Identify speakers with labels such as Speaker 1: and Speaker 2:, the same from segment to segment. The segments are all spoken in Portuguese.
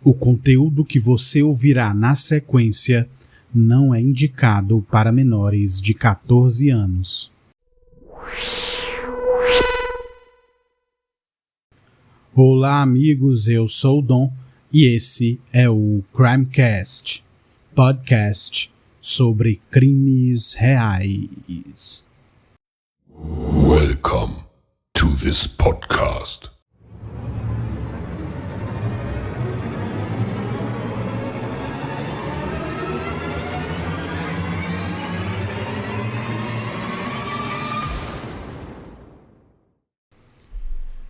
Speaker 1: O conteúdo que você ouvirá na sequência não é indicado para menores de 14 anos. Olá, amigos, eu sou o Dom e esse é o Crimecast, podcast sobre crimes reais.
Speaker 2: Welcome to this podcast.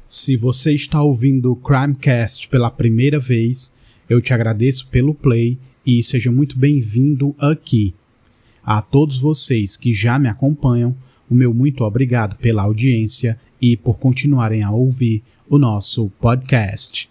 Speaker 1: Se você está ouvindo o Crimecast pela primeira vez, eu te agradeço pelo play e seja muito bem-vindo aqui. A todos vocês que já me acompanham, o meu muito obrigado pela audiência e por continuarem a ouvir o nosso podcast.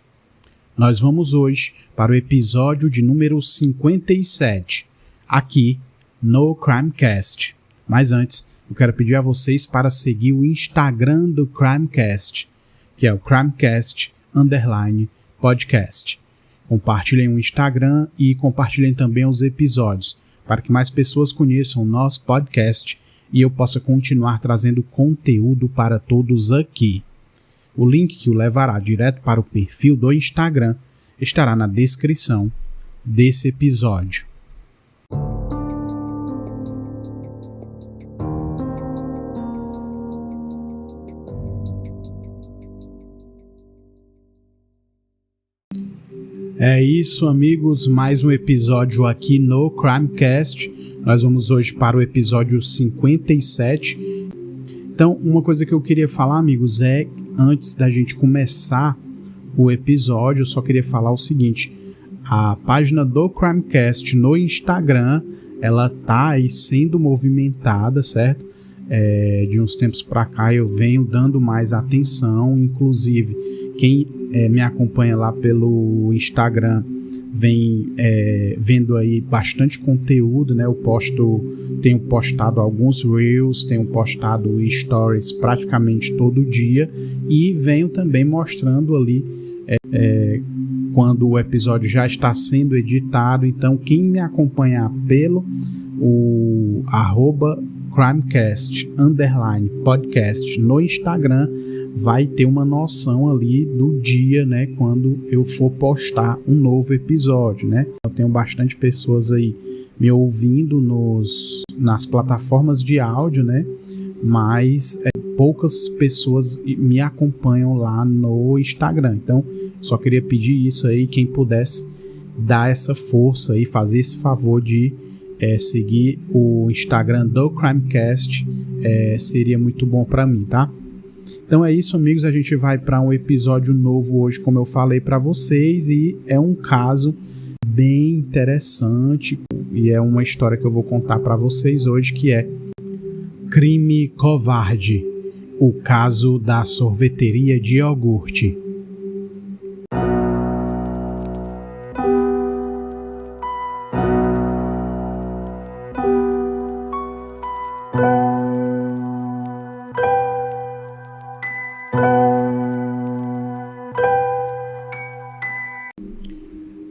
Speaker 1: Nós vamos hoje para o episódio de número 57, aqui no Crimecast. Mas antes, eu quero pedir a vocês para seguir o Instagram do Crimecast, que é o Crimecast_podcast. Compartilhem o Instagram e compartilhem também os episódios, para que mais pessoas conheçam o nosso podcast e eu possa continuar trazendo conteúdo para todos aqui. O link que o levará direto para o perfil do Instagram estará na descrição desse episódio. É isso, amigos, mais um episódio aqui no Crimecast. Nós vamos hoje para o episódio 57. Então, uma coisa que eu queria falar, amigos, é antes da gente começar o episódio, eu só queria falar o seguinte: a página do Crimecast no Instagram, ela tá aí sendo movimentada, certo? De uns tempos para cá eu venho dando mais atenção, inclusive quem me acompanha lá pelo Instagram vem vendo aí bastante conteúdo, né? Tenho postado alguns Reels, tenho postado Stories praticamente todo dia e venho também mostrando ali quando o episódio já está sendo editado. Então quem me acompanhar pelo o @Crimecast_podcast no Instagram vai ter uma noção ali do dia, né, quando eu for postar um novo episódio, né? Eu tenho bastante pessoas aí me ouvindo nas plataformas de áudio, né? Mas poucas pessoas me acompanham lá no Instagram. Então, só queria pedir isso aí, quem pudesse dar essa força aí, fazer esse favor de seguir o Instagram do Crimecast, seria muito bom para mim, tá? Então é isso, amigos, a gente vai para um episódio novo hoje, como eu falei para vocês, e é um caso bem interessante e é uma história que eu vou contar para vocês hoje, que é Crime Covarde, o caso da sorveteria de iogurte.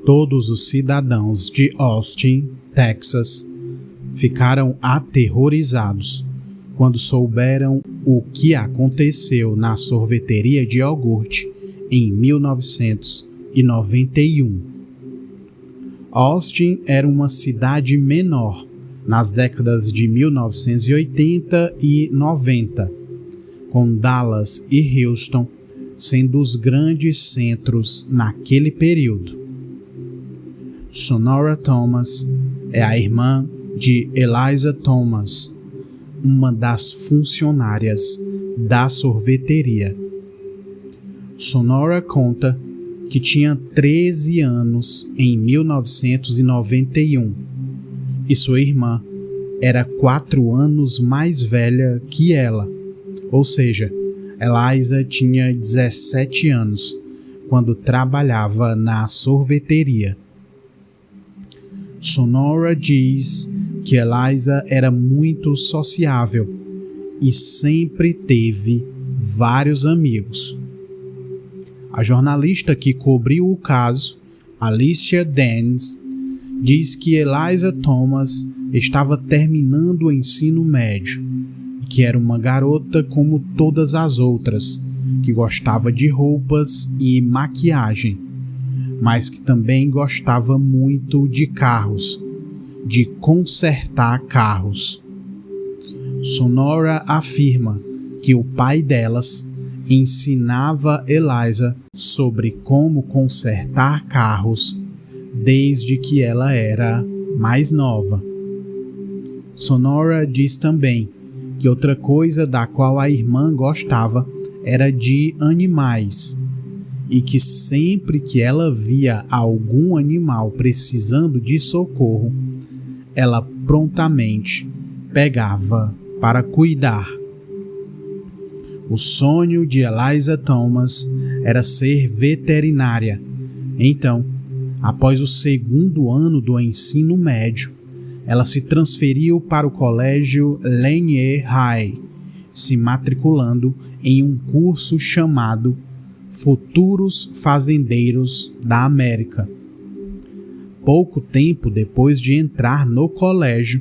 Speaker 1: Todos os cidadãos de Austin, Texas, ficaram aterrorizados quando souberam o que aconteceu na sorveteria de iogurte em 1991. Austin era uma cidade menor nas décadas de 1980 e 90, com Dallas e Houston sendo os grandes centros naquele período. Sonora Thomas é a irmã de Eliza Thomas, uma das funcionárias da sorveteria. Sonora conta que tinha 13 anos em 1991 e sua irmã era 4 anos mais velha que ela, ou seja, Eliza tinha 17 anos quando trabalhava na sorveteria. Sonora diz que Eliza era muito sociável e sempre teve vários amigos. A jornalista que cobriu o caso Alicia Dance, diz que Eliza Thomas estava terminando o ensino médio e que era uma garota como todas as outras, que gostava de roupas e maquiagem, mas que também gostava muito de carros, de consertar carros. Sonora afirma que o pai delas ensinava Eliza sobre como consertar carros desde que ela era mais nova. Sonora diz também que outra coisa da qual a irmã gostava era de animais e que sempre que ela via algum animal precisando de socorro, ela prontamente pegava para cuidar. O sonho de Eliza Thomas era ser veterinária. Então, após o segundo ano do ensino médio, ela se transferiu para o colégio Lanier High, se matriculando em um curso chamado Futuros Fazendeiros da América. Pouco tempo depois de entrar no colégio,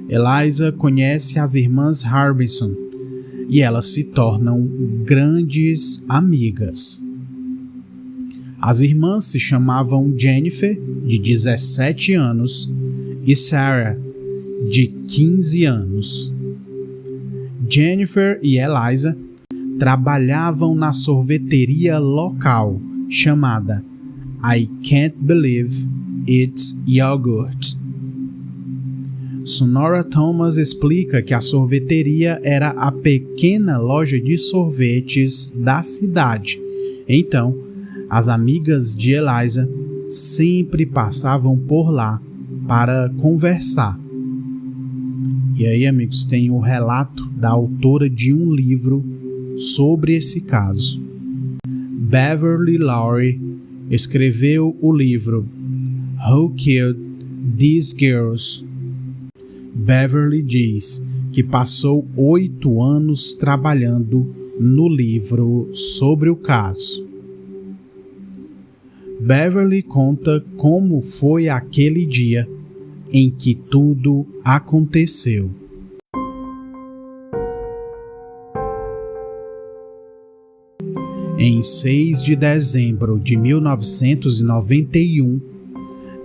Speaker 1: Eliza conhece as irmãs Harbison e elas se tornam grandes amigas. As irmãs se chamavam Jennifer, de 17 anos, e Sarah, de 15 anos. Jennifer e Eliza trabalhavam na sorveteria local chamada I Can't Believe It's Yogurt. Sonora Thomas explica que a sorveteria era a pequena loja de sorvetes da cidade. Então, as amigas de Eliza sempre passavam por lá para conversar. E aí, amigos, tem o relato da autora de um livro sobre esse caso. Beverly Lowry escreveu o livro Who Killed These Girls? Beverly diz que passou 8 anos trabalhando no livro sobre o caso. Beverly conta como foi aquele dia em que tudo aconteceu. Em 6 de dezembro de 1991,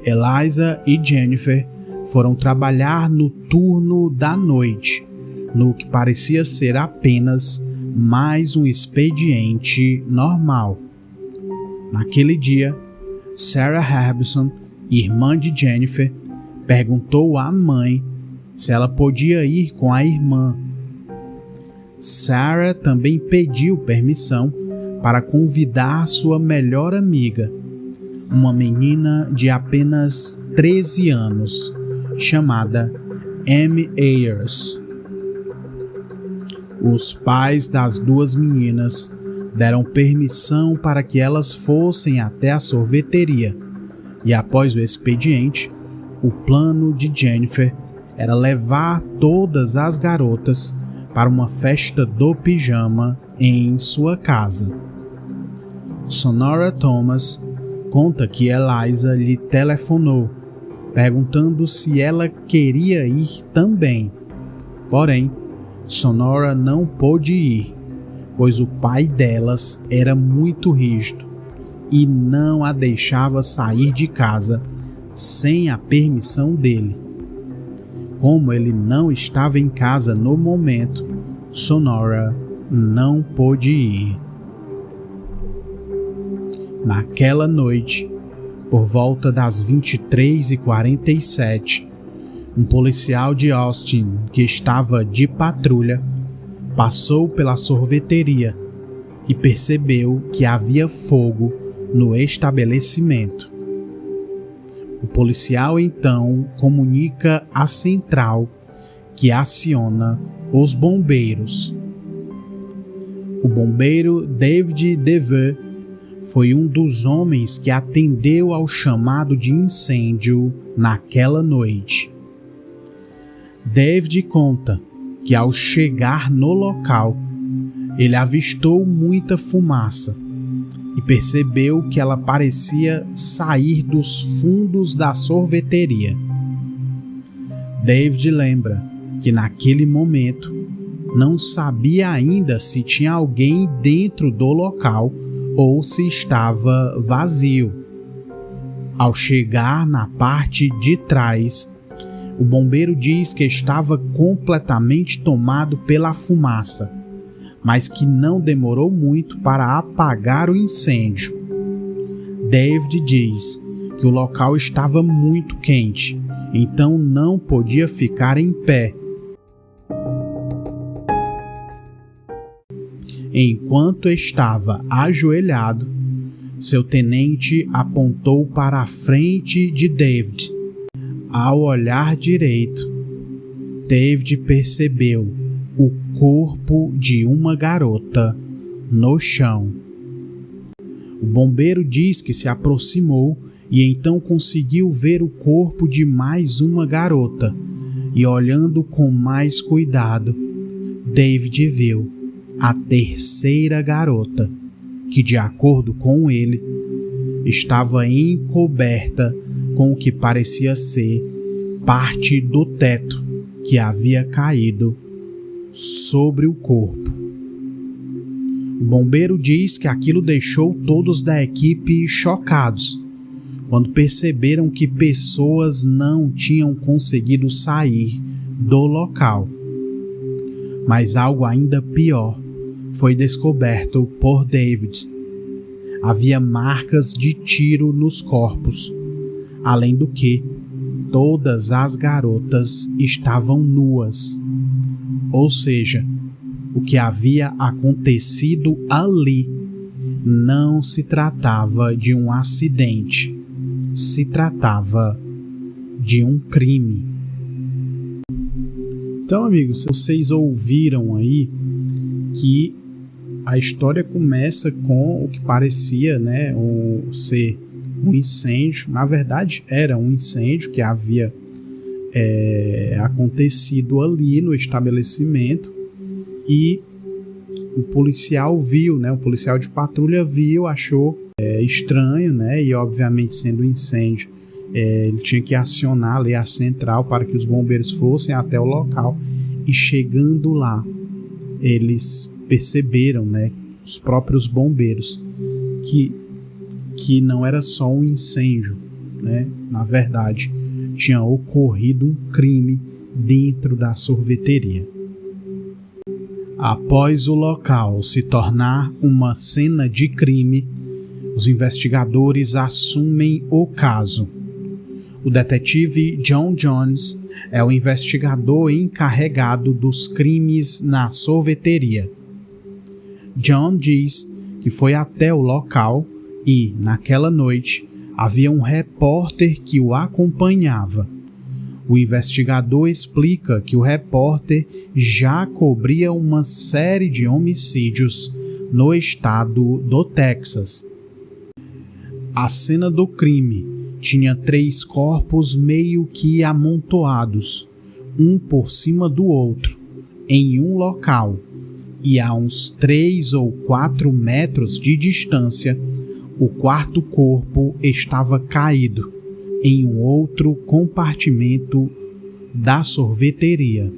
Speaker 1: Eliza e Jennifer foram trabalhar no turno da noite, no que parecia ser apenas mais um expediente normal. Naquele dia, Sarah Harbison, irmã de Jennifer, perguntou à mãe se ela podia ir com a irmã. Sarah também pediu permissão para convidar sua melhor amiga, uma menina de apenas 13 anos, chamada Amy Ayers. Os pais das duas meninas deram permissão para que elas fossem até a sorveteria, e após o expediente, o plano de Jennifer era levar todas as garotas para uma festa do pijama em sua casa. Sonora Thomas conta que Eliza lhe telefonou, perguntando se ela queria ir também. Porém, Sonora não pôde ir, pois o pai delas era muito rígido e não a deixava sair de casa sem a permissão dele. Como ele não estava em casa no momento, Sonora não pôde ir. Naquela noite, por volta das 23h47, um policial de Austin que estava de patrulha passou pela sorveteria e percebeu que havia fogo no estabelecimento. O policial então comunica à central, que aciona os bombeiros. O bombeiro David DeVere foi um dos homens que atendeu ao chamado de incêndio naquela noite. David conta que ao chegar no local, ele avistou muita fumaça e percebeu que ela parecia sair dos fundos da sorveteria. David lembra que naquele momento não sabia ainda se tinha alguém dentro do local ou se estava vazio. Ao chegar na parte de trás, o bombeiro diz que estava completamente tomado pela fumaça, mas que não demorou muito para apagar o incêndio. David diz que o local estava muito quente, então não podia ficar em pé. Enquanto estava ajoelhado, seu tenente apontou para a frente de David. Ao olhar direito, David percebeu o corpo de uma garota no chão. O bombeiro diz que se aproximou e então conseguiu ver o corpo de mais uma garota, e olhando com mais cuidado, David viu a terceira garota, que, de acordo com ele, estava encoberta com o que parecia ser parte do teto que havia caído sobre o corpo. O bombeiro diz que aquilo deixou todos da equipe chocados quando perceberam que pessoas não tinham conseguido sair do local. Mas algo ainda pior foi descoberto por David. Havia marcas de tiro nos corpos, além do que todas as garotas estavam nuas. Ou seja, o que havia acontecido ali não se tratava de um acidente, se tratava de um crime. Então, amigos, vocês ouviram aí que a história começa com o que parecia, ser um incêndio. Na verdade, era um incêndio que havia acontecido ali no estabelecimento, e o policial viu, o policial de patrulha viu, achou estranho, e obviamente, sendo um incêndio, ele tinha que acionar ali a central para que os bombeiros fossem até o local, e chegando lá, eles perceberam, os próprios bombeiros, que não era só um incêndio, na verdade, tinha ocorrido um crime dentro da sorveteria. Após o local se tornar uma cena de crime, os investigadores assumem o caso. O detetive John Jones é o investigador encarregado dos crimes na sorveteria. John diz que foi até o local e, naquela noite, havia um repórter que o acompanhava. O investigador explica que o repórter já cobria uma série de homicídios no estado do Texas. A cena do crime tinha 3 corpos meio que amontoados, um por cima do outro, em um local, e a uns 3 ou 4 metros de distância, o quarto corpo estava caído em um outro compartimento da sorveteria.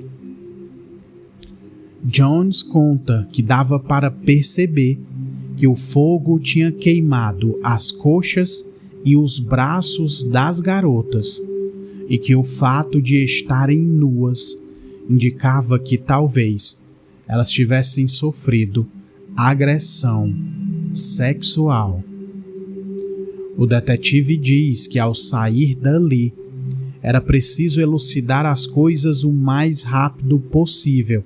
Speaker 1: Jones conta que dava para perceber que o fogo tinha queimado as coxas e os braços das garotas, e que o fato de estarem nuas indicava que talvez elas tivessem sofrido agressão sexual. O detetive diz que ao sair dali, era preciso elucidar as coisas o mais rápido possível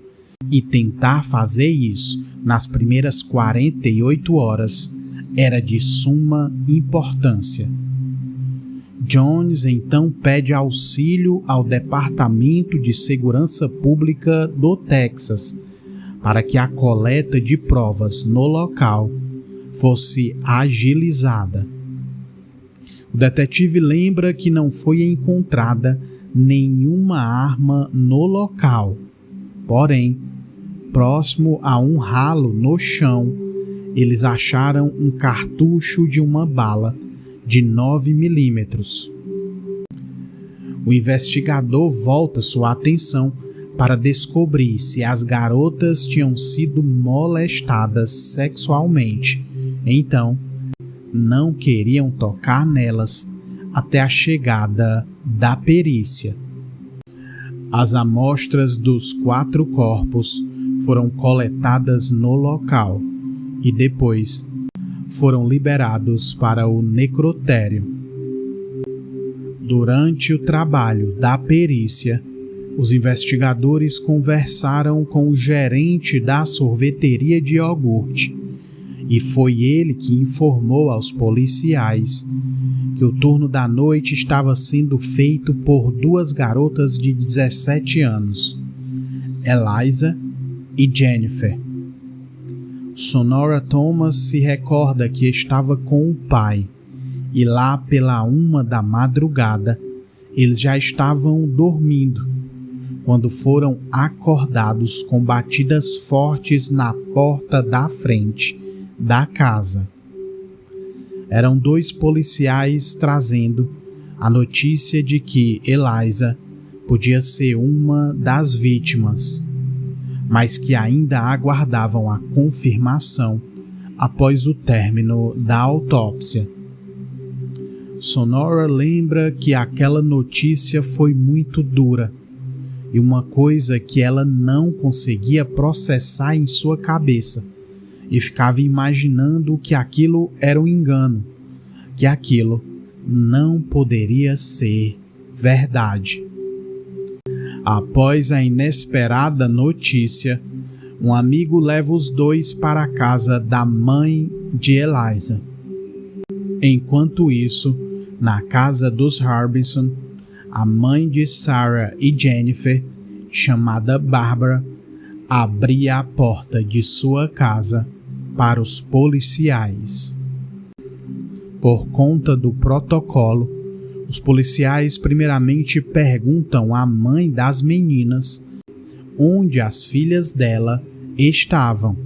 Speaker 1: e tentar fazer isso nas primeiras 48 horas era de suma importância. Jones então pede auxílio ao Departamento de Segurança Pública do Texas para que a coleta de provas no local fosse agilizada. O detetive lembra que não foi encontrada nenhuma arma no local, porém, próximo a um ralo no chão, eles acharam um cartucho de uma bala de 9mm. O investigador volta sua atenção para descobrir se as garotas tinham sido molestadas sexualmente. Então, não queriam tocar nelas até a chegada da perícia. As amostras dos 4 corpos foram coletadas no local e depois foram liberados para o necrotério. Durante o trabalho da perícia, os investigadores conversaram com o gerente da sorveteria de iogurte e foi ele que informou aos policiais que o turno da noite estava sendo feito por 2 garotas de 17 anos, Eliza e Jennifer. Sonora Thomas se recorda que estava com o pai e lá pela 1 da madrugada eles já estavam dormindo quando foram acordados com batidas fortes na porta da frente da casa. Eram 2 policiais trazendo a notícia de que Eliza podia ser uma das vítimas, mas que ainda aguardavam a confirmação após o término da autópsia. Sonora lembra que aquela notícia foi muito dura e uma coisa que ela não conseguia processar em sua cabeça e ficava imaginando que aquilo era um engano, que aquilo não poderia ser verdade. Após a inesperada notícia, um amigo leva os 2 para a casa da mãe de Eliza. Enquanto isso, na casa dos Harbison, a mãe de Sarah e Jennifer, chamada Barbara, abria a porta de sua casa para os policiais. Por conta do protocolo, os policiais primeiramente perguntam à mãe das meninas onde as filhas dela estavam.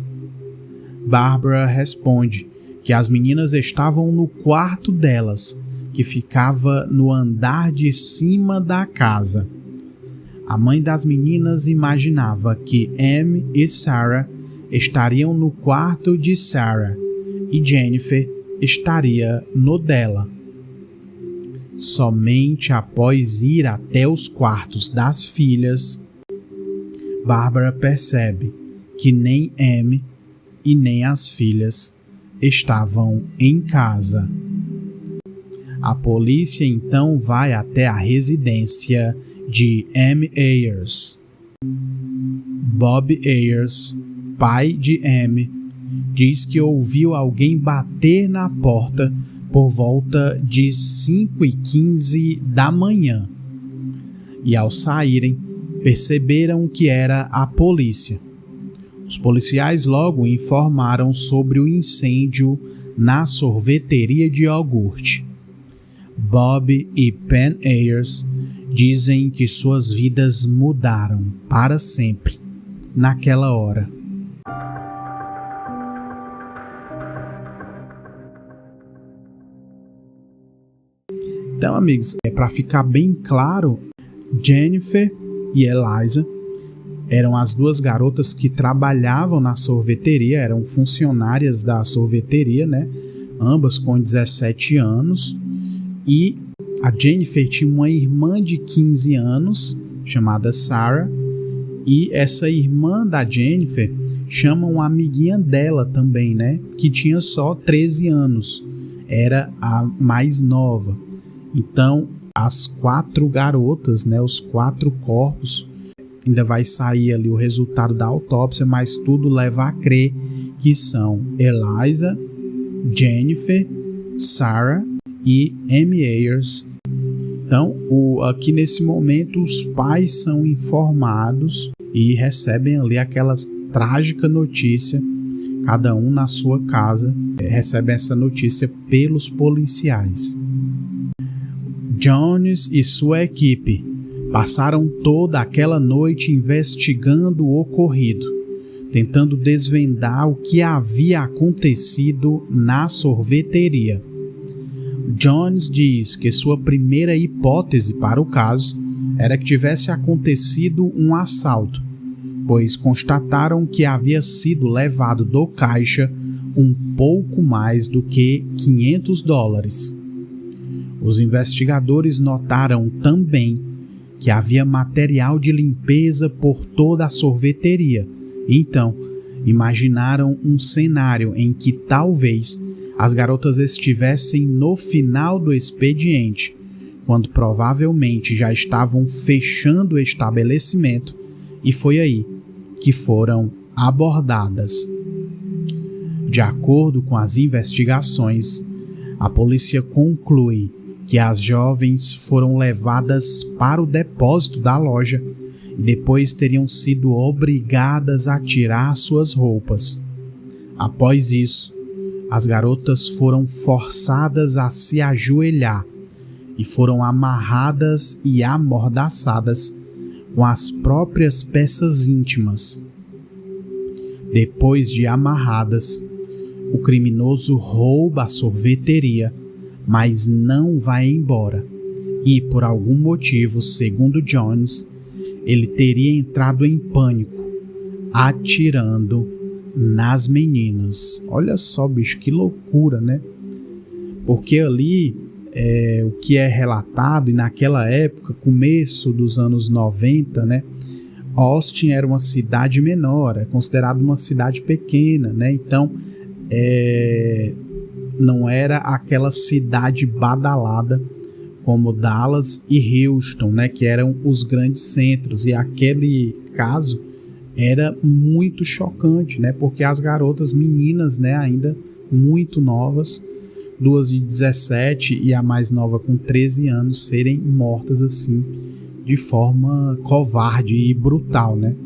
Speaker 1: Barbara responde que as meninas estavam no quarto delas, que ficava no andar de cima da casa. A mãe das meninas imaginava que Amy e Sarah estariam no quarto de Sarah e Jennifer estaria no dela. Somente após ir até os quartos das filhas, Barbara percebe que nem Amy e nem as filhas estavam em casa. A polícia então vai até a residência de Amy Ayers. Bob Ayers, pai de Amy, diz que ouviu alguém bater na porta por volta de 5h15 da manhã. E ao saírem, perceberam que era a polícia. Os policiais logo informaram sobre o incêndio na sorveteria de iogurte. Bob e Pen Ayers dizem que suas vidas mudaram para sempre naquela hora. Então, amigos, para ficar bem claro, Jennifer e Eliza eram as 2 garotas que trabalhavam na sorveteria, eram funcionárias da sorveteria, né? Ambas com 17 anos. E a Jennifer tinha uma irmã de 15 anos, chamada Sarah, e essa irmã da Jennifer chama uma amiguinha dela também, né? Que tinha só 13 anos, era a mais nova. Então, as 4 garotas, né? Os 4 corpos, ainda vai sair ali o resultado da autópsia, mas tudo leva a crer que são Eliza, Jennifer, Sarah e Amy Ayers. Então, aqui nesse momento, os pais são informados e recebem ali aquela trágica notícia, cada um na sua casa, recebe essa notícia pelos policiais. Jones e sua equipe passaram toda aquela noite investigando o ocorrido, tentando desvendar o que havia acontecido na sorveteria. Jones diz que sua primeira hipótese para o caso era que tivesse acontecido um assalto, pois constataram que havia sido levado do caixa um pouco mais do que $500. Os investigadores notaram também que havia material de limpeza por toda a sorveteria. Então, imaginaram um cenário em que talvez as garotas estivessem no final do expediente, quando provavelmente já estavam fechando o estabelecimento, e foi aí que foram abordadas. De acordo com as investigações, a polícia conclui que as jovens foram levadas para o depósito da loja e depois teriam sido obrigadas a tirar suas roupas. Após isso, as garotas foram forçadas a se ajoelhar e foram amarradas e amordaçadas com as próprias peças íntimas. Depois de amarradas, o criminoso rouba a sorveteria, mas não vai embora. E por algum motivo, segundo Jones, ele teria entrado em pânico, atirando nas meninas. Olha só, bicho, que loucura, né? Porque ali, o que é relatado, e naquela época, começo dos anos 90, né? Austin era uma cidade menor, é considerada uma cidade pequena, né? Então, não era aquela cidade badalada como Dallas e Houston, né, que eram os grandes centros, e aquele caso era muito chocante, né, porque as garotas meninas, né, ainda muito novas, 2 de 17 e a mais nova com 13 anos, serem mortas assim de forma covarde e brutal, né?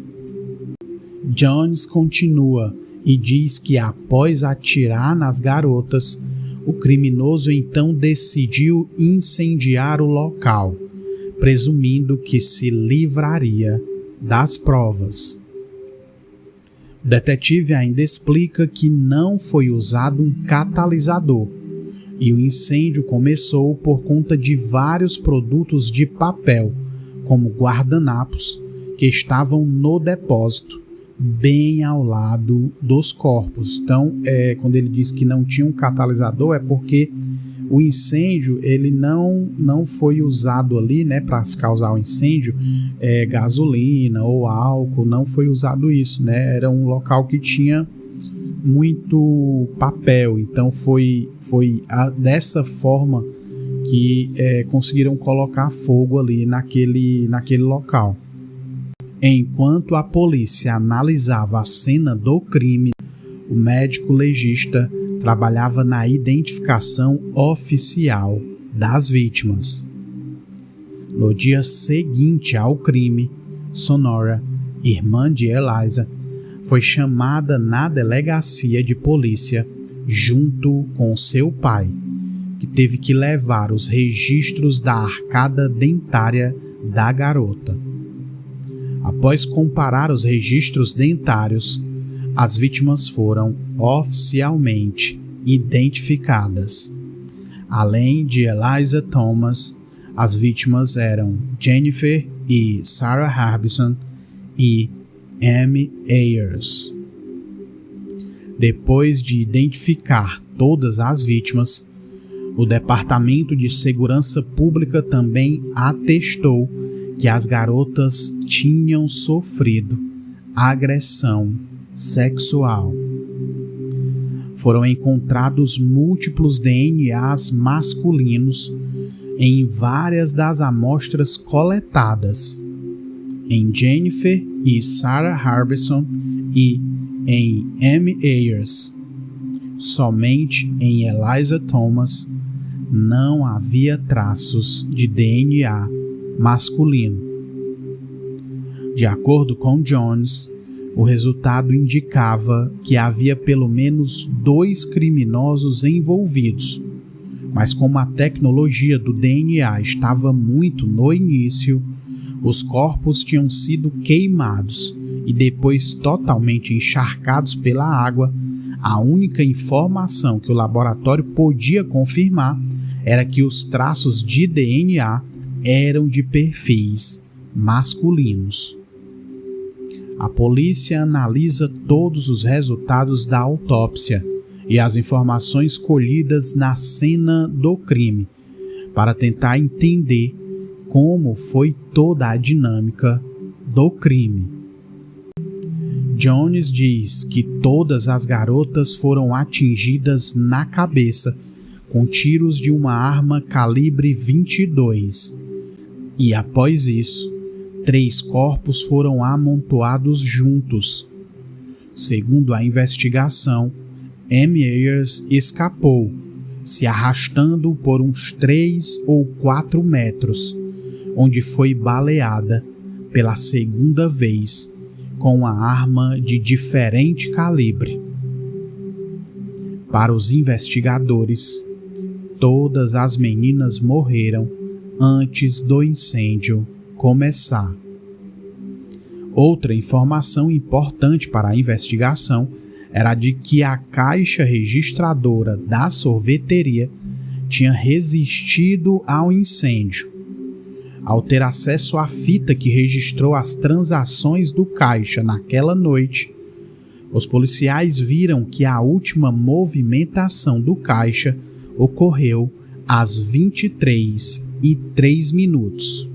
Speaker 1: Jones continua e diz que após atirar nas garotas, o criminoso então decidiu incendiar o local, presumindo que se livraria das provas. O detetive ainda explica que não foi usado um catalisador e o incêndio começou por conta de vários produtos de papel, como guardanapos, que estavam no depósito, bem ao lado dos corpos. Então, quando ele diz que não tinha um catalisador, é porque o incêndio ele não foi usado ali, né, para causar o incêndio, gasolina ou álcool, não foi usado isso, né? Era um local que tinha muito papel, então foi dessa forma que conseguiram colocar fogo ali naquele local. Enquanto a polícia analisava a cena do crime, o médico legista trabalhava na identificação oficial das vítimas. No dia seguinte ao crime, Sonora, irmã de Eliza, foi chamada na delegacia de polícia junto com seu pai, que teve que levar os registros da arcada dentária da garota. Após comparar os registros dentários, as vítimas foram oficialmente identificadas. Além de Eliza Thomas, as vítimas eram Jennifer e Sarah Harbison e Amy Ayers. Depois de identificar todas as vítimas, o Departamento de Segurança Pública também atestou que as garotas tinham sofrido agressão sexual. Foram encontrados múltiplos DNAs masculinos em várias das amostras coletadas, em Jennifer e Sarah Harbison e em Amy Ayers. Somente em Eliza Thomas não havia traços de DNA masculino. De acordo com Jones, o resultado indicava que havia pelo menos 2 criminosos envolvidos, mas como a tecnologia do DNA estava muito no início, os corpos tinham sido queimados e depois totalmente encharcados pela água, a única informação que o laboratório podia confirmar era que os traços de DNA eram de perfis masculinos. A polícia analisa todos os resultados da autópsia e as informações colhidas na cena do crime para tentar entender como foi toda a dinâmica do crime. Jones diz que todas as garotas foram atingidas na cabeça com tiros de uma arma calibre 22 e, após isso, 3 corpos foram amontoados juntos. Segundo a investigação, Amy Ayers escapou, se arrastando por uns 3 ou 4 metros, onde foi baleada pela segunda vez com uma arma de diferente calibre. Para os investigadores, todas as meninas morreram antes do incêndio começar. Outra informação importante para a investigação era de que a caixa registradora da sorveteria tinha resistido ao incêndio. Ao ter acesso à fita que registrou as transações do caixa naquela noite, os policiais viram que a última movimentação do caixa ocorreu às 23h03.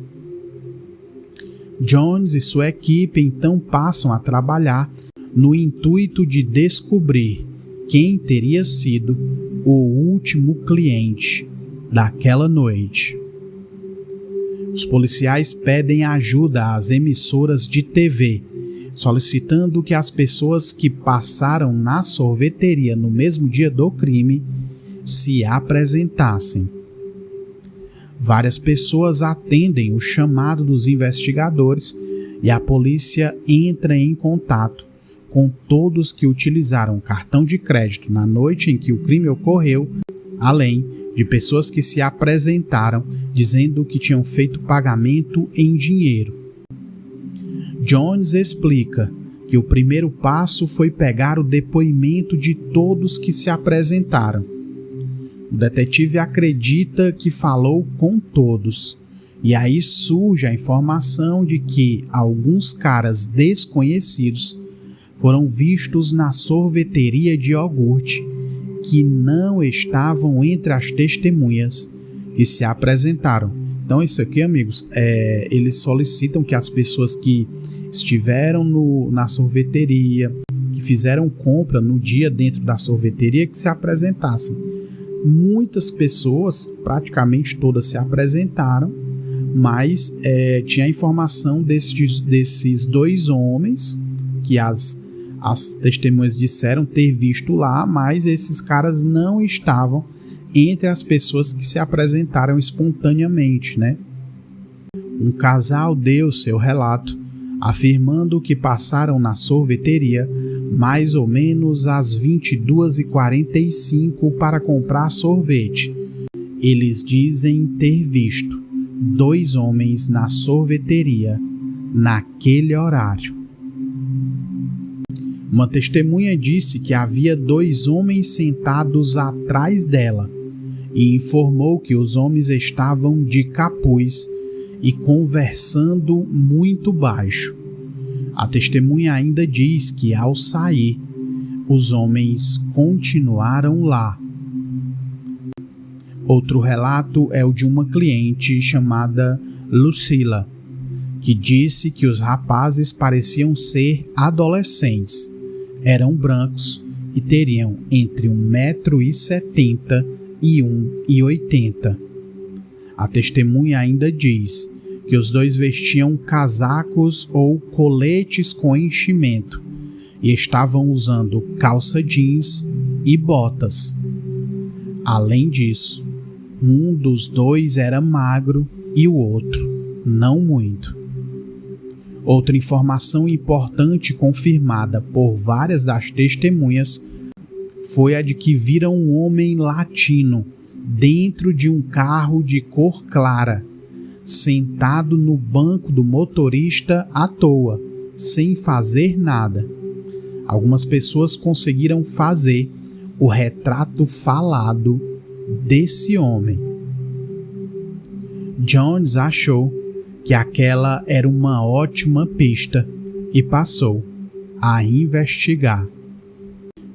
Speaker 1: Jones e sua equipe então passam a trabalhar no intuito de descobrir quem teria sido o último cliente daquela noite. Os policiais pedem ajuda às emissoras de TV, solicitando que as pessoas que passaram na sorveteria no mesmo dia do crime se apresentassem. Várias pessoas atendem o chamado dos investigadores e a polícia entra em contato com todos que utilizaram cartão de crédito na noite em que o crime ocorreu, além de pessoas que se apresentaram dizendo que tinham feito pagamento em dinheiro. Jones explica que o primeiro passo foi pegar o depoimento de todos que se apresentaram. O detetive acredita que falou com todos, e aí surge a informação de que alguns caras desconhecidos foram vistos na sorveteria de iogurte que não estavam entre as testemunhas que se apresentaram. Então isso aqui, amigos, eles solicitam que as pessoas que estiveram na sorveteria, que fizeram compra no dia dentro da sorveteria, que se apresentassem. Muitas pessoas, praticamente todas, se apresentaram, mas tinha a informação desses 2 homens que as testemunhas disseram ter visto lá, mas esses caras não estavam entre as pessoas que se apresentaram espontaneamente, né? Um casal deu seu relato, afirmando que passaram na sorveteria mais ou menos às 22h45 para comprar sorvete. Eles dizem ter visto 2 homens na sorveteria naquele horário. Uma testemunha disse que havia 2 homens sentados atrás dela e informou que os homens estavam de capuz e conversando muito baixo. A testemunha ainda diz que, ao sair, os homens continuaram lá. Outro relato é o de uma cliente chamada Lucila, que disse que os rapazes pareciam ser adolescentes, eram brancos e teriam entre 1,70 m e 1,80 m. A testemunha ainda diz que os 2 vestiam casacos ou coletes com enchimento e estavam usando calça jeans e botas. Além disso, um dos 2 era magro e o outro não muito. Outra informação importante confirmada por várias das testemunhas foi a de que viram um homem latino dentro de um carro de cor clara, sentado no banco do motorista à toa, sem fazer nada. Algumas pessoas conseguiram fazer o retrato falado desse homem. Jones achou que aquela era uma ótima pista e passou a investigar.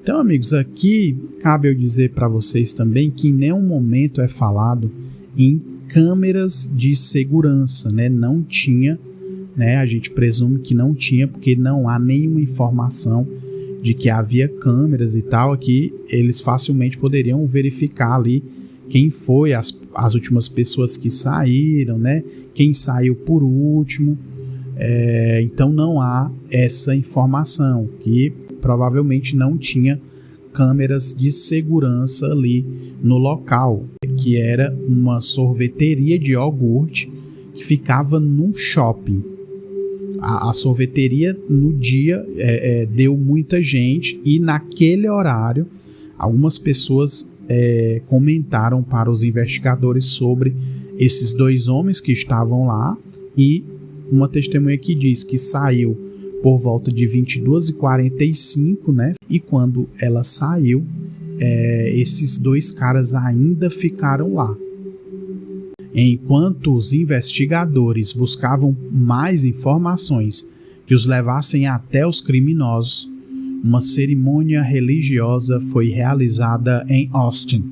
Speaker 1: Então, amigos, aqui cabe eu dizer para vocês também que em nenhum momento é falado em câmeras de segurança, né? Não tinha, né? A gente presume que não tinha, porque não há nenhuma informação de que havia câmeras e tal. Aqui eles facilmente poderiam verificar ali quem foi as últimas pessoas que saíram, né? Quem saiu por último. Então não há essa informação, que provavelmente não tinha câmeras de segurança ali no local, que era uma sorveteria de iogurte que ficava num shopping. A sorveteria no dia deu muita gente, e naquele horário algumas pessoas comentaram para os investigadores sobre esses dois homens que estavam lá, e uma testemunha que diz que saiu por volta de 22h45, né? E quando ela saiu, esses dois caras ainda ficaram lá. Enquanto os investigadores buscavam mais informações que os levassem até os criminosos, uma cerimônia religiosa foi realizada em Austin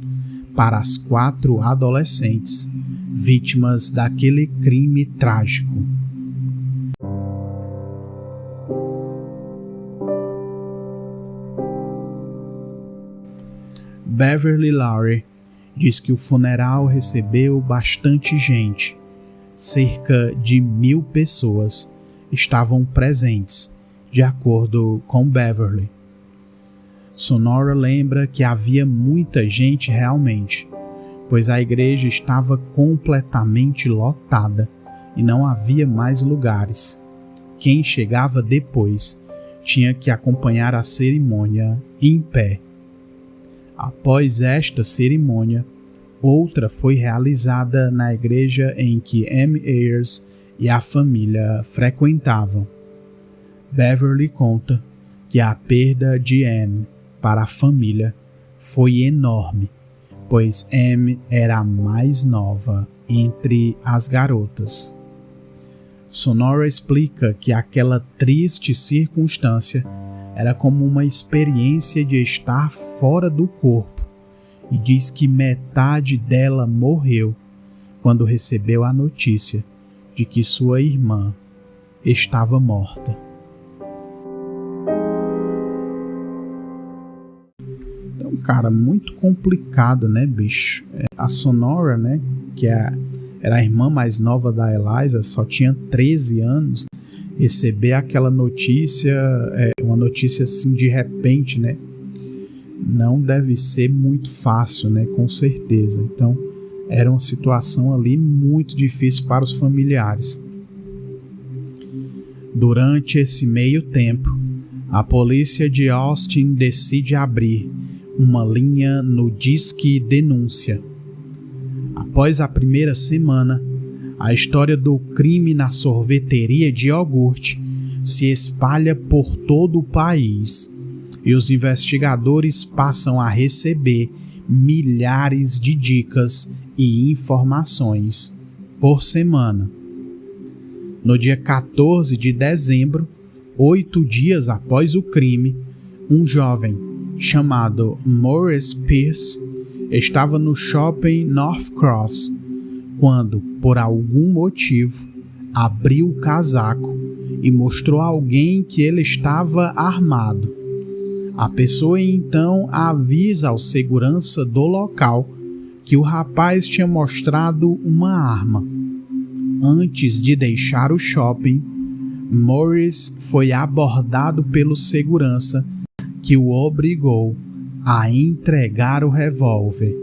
Speaker 1: para as 4 adolescentes vítimas daquele crime trágico. Beverly Lowry diz que o funeral recebeu bastante gente. Cerca de 1.000 pessoas estavam presentes, de acordo com Beverly. Sonora lembra que havia muita gente realmente, pois a igreja estava completamente lotada e não havia mais lugares. Quem chegava depois tinha que acompanhar a cerimônia em pé. Após esta cerimônia, outra foi realizada na igreja em que M. Ayers e a família frequentavam. Beverly conta que a perda de M para a família foi enorme, pois M era a mais nova entre as garotas. Sonora explica que aquela triste circunstância era como uma experiência de estar fora do corpo, e diz que metade dela morreu quando recebeu a notícia de que sua irmã estava morta. Então, cara, muito complicado, né, bicho? A Sonora, né, que era a irmã mais nova da Eliza, só tinha 13 anos, receber aquela notícia, uma notícia assim de repente, né? Não deve ser muito fácil, né? Com certeza. Então, era uma situação ali muito difícil para os familiares. Durante esse meio tempo, a polícia de Austin decide abrir uma linha no Disque Denúncia. Após a primeira semana, a história do crime na sorveteria de iogurte se espalha por todo o país, e os investigadores passam a receber milhares de dicas e informações por semana. No dia 14 de dezembro, 8 dias após o crime, um jovem chamado Maurice Pierce estava no shopping North Cross quando, por algum motivo, abriu o casaco e mostrou a alguém que ele estava armado. A pessoa então avisa ao segurança do local que o rapaz tinha mostrado uma arma. Antes de deixar o shopping, Maurice foi abordado pelo segurança, que o obrigou a entregar o revólver.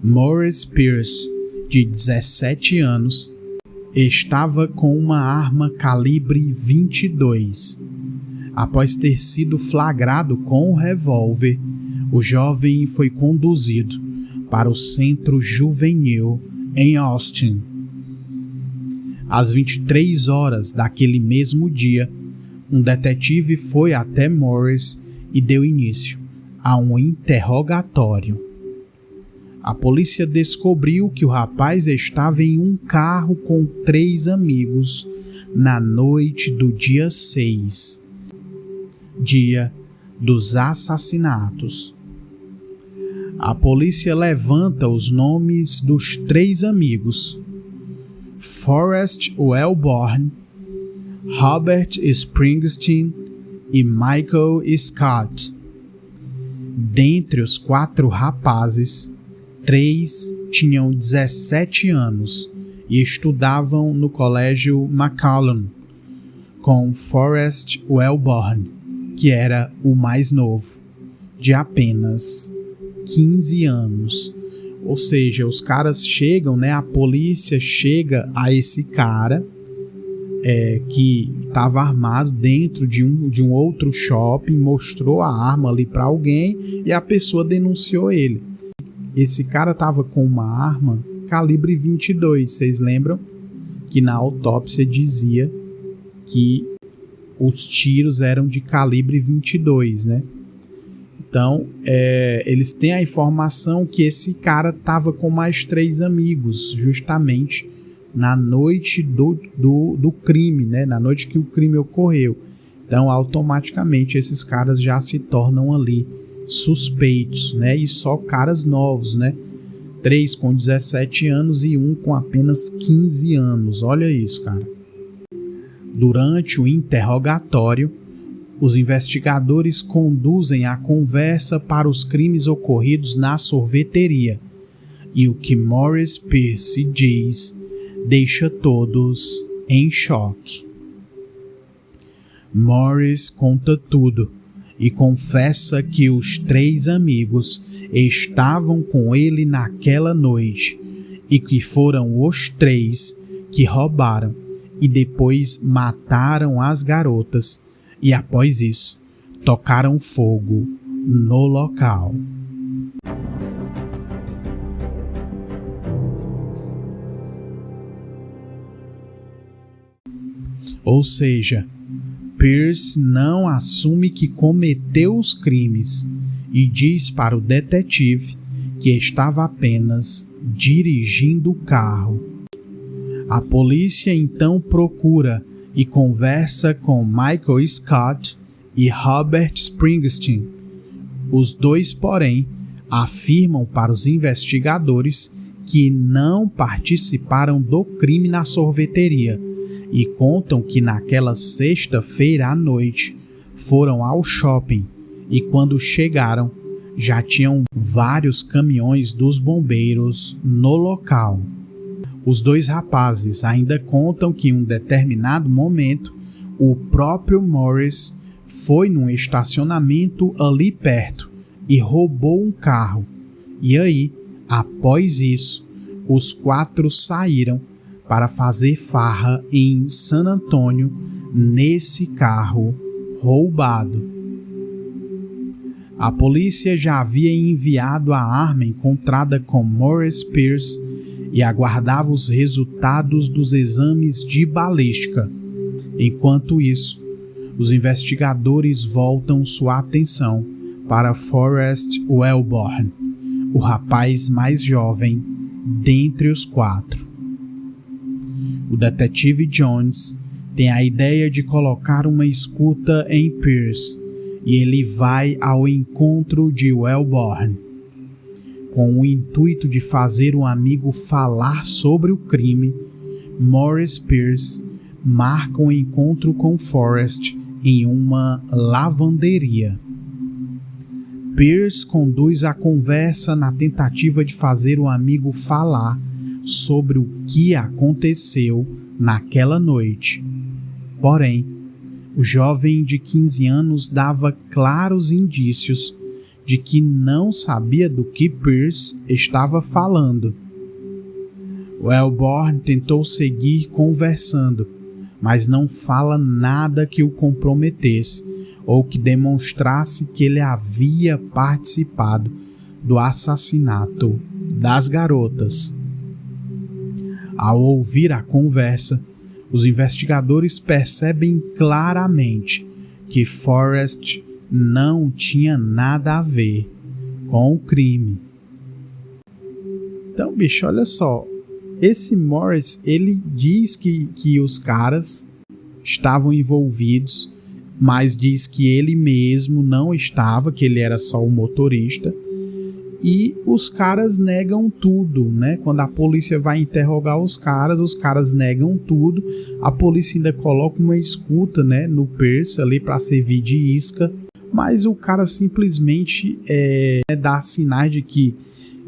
Speaker 1: Maurice Pierce, de 17 anos, estava com uma arma calibre 22. Após ter sido flagrado com o revólver, o jovem foi conduzido para o centro juvenil em Austin. Às 23 horas daquele mesmo dia, um detetive foi até Morris e deu início a um interrogatório. A polícia descobriu que o rapaz estava em um carro com 3 amigos na noite do dia 6, dia dos assassinatos. A polícia levanta os nomes dos 3 amigos: Forrest Wellborn, Robert Springsteen e Michael Scott. Dentre os 4 rapazes, 3 tinham 17 anos e estudavam no colégio McCallum, com Forrest Wellborn, que era o mais novo, de apenas 15 anos. Ou seja, os caras chegam, né? A polícia chega a esse cara que estava armado dentro de um outro shopping, mostrou a arma ali para alguém e a pessoa denunciou ele. Esse cara estava com uma arma calibre 22, vocês lembram? Que na autópsia dizia que os tiros eram de calibre 22, né? Então, eles têm a informação que esse cara estava com mais 3 amigos, justamente na noite do crime, né? Na noite que o crime ocorreu. Então, automaticamente, esses caras já se tornam ali suspeitos, né? E só caras novos, né? 3 com 17 anos e 1 com apenas 15 anos. Olha isso, cara. Durante o interrogatório, os investigadores conduzem a conversa para os crimes ocorridos na sorveteria, e o que Morris Pierce diz deixa todos em choque. Morris conta tudo e confessa que os 3 amigos estavam com ele naquela noite e que foram os 3 que roubaram e depois mataram as garotas e, após isso, tocaram fogo no local. Ou seja, Pierce não assume que cometeu os crimes e diz para o detetive que estava apenas dirigindo o carro. A polícia então procura e conversa com Michael Scott e Robert Springsteen. Os 2, porém, afirmam para os investigadores que não participaram do crime na sorveteria e contam que naquela sexta-feira à noite foram ao shopping e, quando chegaram, já tinham vários caminhões dos bombeiros no local. Os 2 rapazes ainda contam que em um determinado momento o próprio Morris foi num estacionamento ali perto e roubou um carro. E aí, após isso, os 4 saíram para fazer farra em San Antônio nesse carro roubado. A polícia já havia enviado a arma encontrada com Morris Pierce e aguardava os resultados dos exames de balística. Enquanto isso, os investigadores voltam sua atenção para Forrest Wellborn, o rapaz mais jovem dentre os 4. O detetive Jones tem a ideia de colocar uma escuta em Pierce e ele vai ao encontro de Wellborn com o intuito de fazer o amigo falar sobre o crime. Morris Pierce marca um encontro com Forrest em uma lavanderia. Pierce conduz a conversa na tentativa de fazer o amigo falar sobre o que aconteceu naquela noite. Porém, o jovem de 15 anos dava claros indícios de que não sabia do que Pierce estava falando. Wellborn tentou seguir conversando, mas não fala nada que o comprometesse ou que demonstrasse que ele havia participado do assassinato das garotas. Ao ouvir a conversa, os investigadores percebem claramente que Forrest não tinha nada a ver com o crime. Então, bicho, olha só. Esse Morris, ele diz que os caras estavam envolvidos, mas diz que ele mesmo não estava, que ele era só o motorista. E os caras negam tudo, né? Quando a polícia vai interrogar os caras negam tudo. A polícia ainda coloca uma escuta, né, no Pierce ali para servir de isca. Mas o cara simplesmente dá sinais de que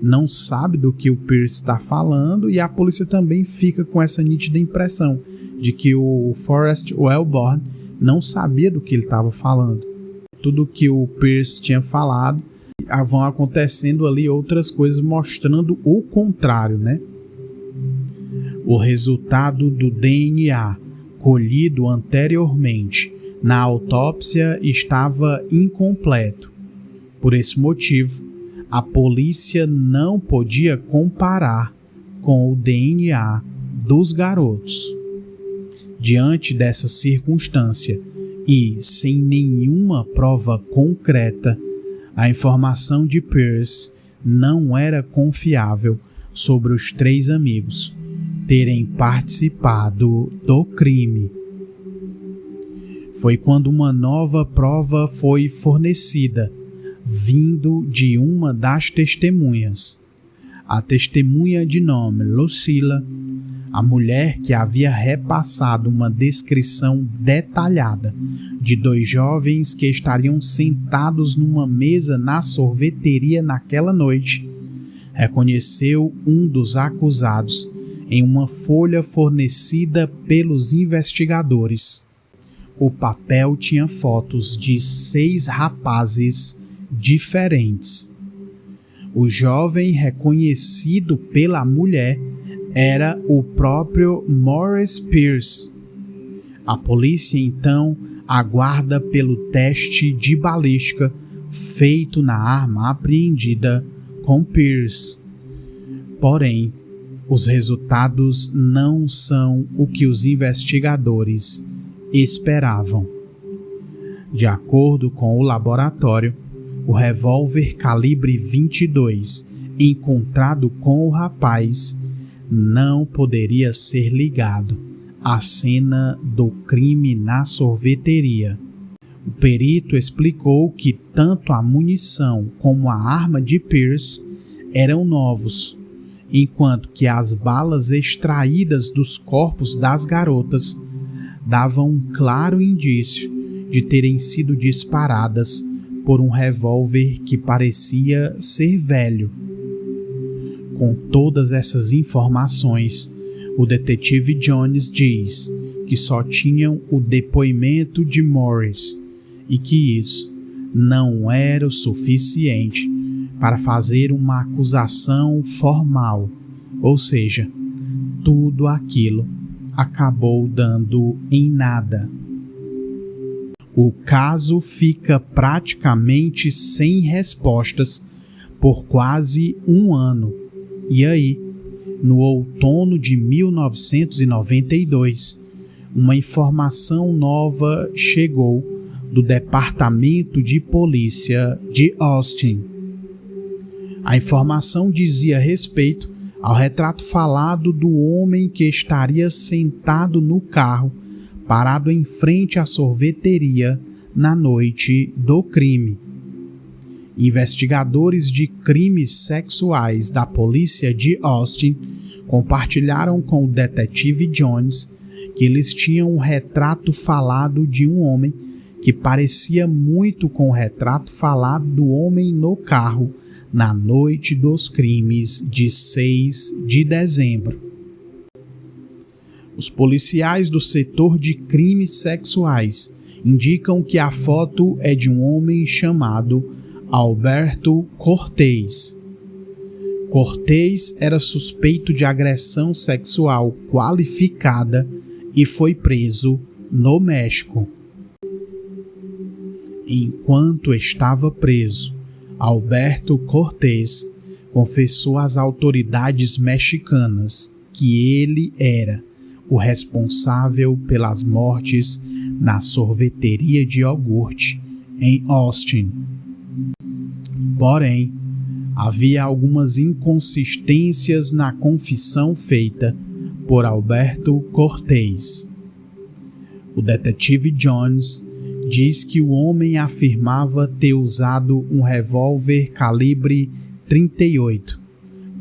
Speaker 1: não sabe do que o Pierce está falando. E a polícia também fica com essa nítida impressão de que o Forrest Wellborn não sabia do que ele estava falando. Tudo que o Pierce tinha falado, vão acontecendo ali outras coisas mostrando o contrário, né? O resultado do DNA colhido anteriormente na autópsia estava incompleto. Por esse motivo, a polícia não podia comparar com o DNA dos garotos. Diante dessa circunstância e sem nenhuma prova concreta, a informação de Pierce não era confiável sobre os 3 amigos terem participado do crime. Foi quando uma nova prova foi fornecida, vindo de uma das testemunhas. A testemunha de nome Lucilla, a mulher que havia repassado uma descrição detalhada de 2 jovens que estariam sentados numa mesa na sorveteria naquela noite, reconheceu um dos acusados em uma folha fornecida pelos investigadores. O papel tinha fotos de 6 rapazes diferentes. O jovem reconhecido pela mulher era o próprio Morris Pierce. A polícia então aguarda pelo teste de balística feito na arma apreendida com Pierce. Porém, os resultados não são o que os investigadores esperavam. De acordo com o laboratório, o revólver calibre 22 encontrado com o rapaz não poderia ser ligado à cena do crime na sorveteria. O perito explicou que tanto a munição como a arma de Pierce eram novos, enquanto que as balas extraídas dos corpos das garotas davam um claro indício de terem sido disparadas por um revólver que parecia ser velho. Com todas essas informações, o detetive Jones diz que só tinham o depoimento de Morris e que isso não era o suficiente para fazer uma acusação formal, ou seja, tudo aquilo acabou dando em nada. O caso fica praticamente sem respostas por quase um ano. E aí, no outono de 1992, uma informação nova chegou do Departamento de Polícia de Austin. A informação dizia respeito ao retrato falado do homem que estaria sentado no carro, parado em frente à sorveteria na noite do crime. Investigadores de crimes sexuais da polícia de Austin compartilharam com o detetive Jones que eles tinham um retrato falado de um homem que parecia muito com o retrato falado do homem no carro na noite dos crimes de 6 de dezembro. Os policiais do setor de crimes sexuais indicam que a foto é de um homem chamado Alberto Cortez. Cortez era suspeito de agressão sexual qualificada e foi preso no México. Enquanto estava preso, Alberto Cortez confessou às autoridades mexicanas que ele era o responsável pelas mortes na sorveteria de iogurte em Austin. Porém, havia algumas inconsistências na confissão feita por Alberto Cortez. O detetive Jones diz que o homem afirmava ter usado um revólver calibre 38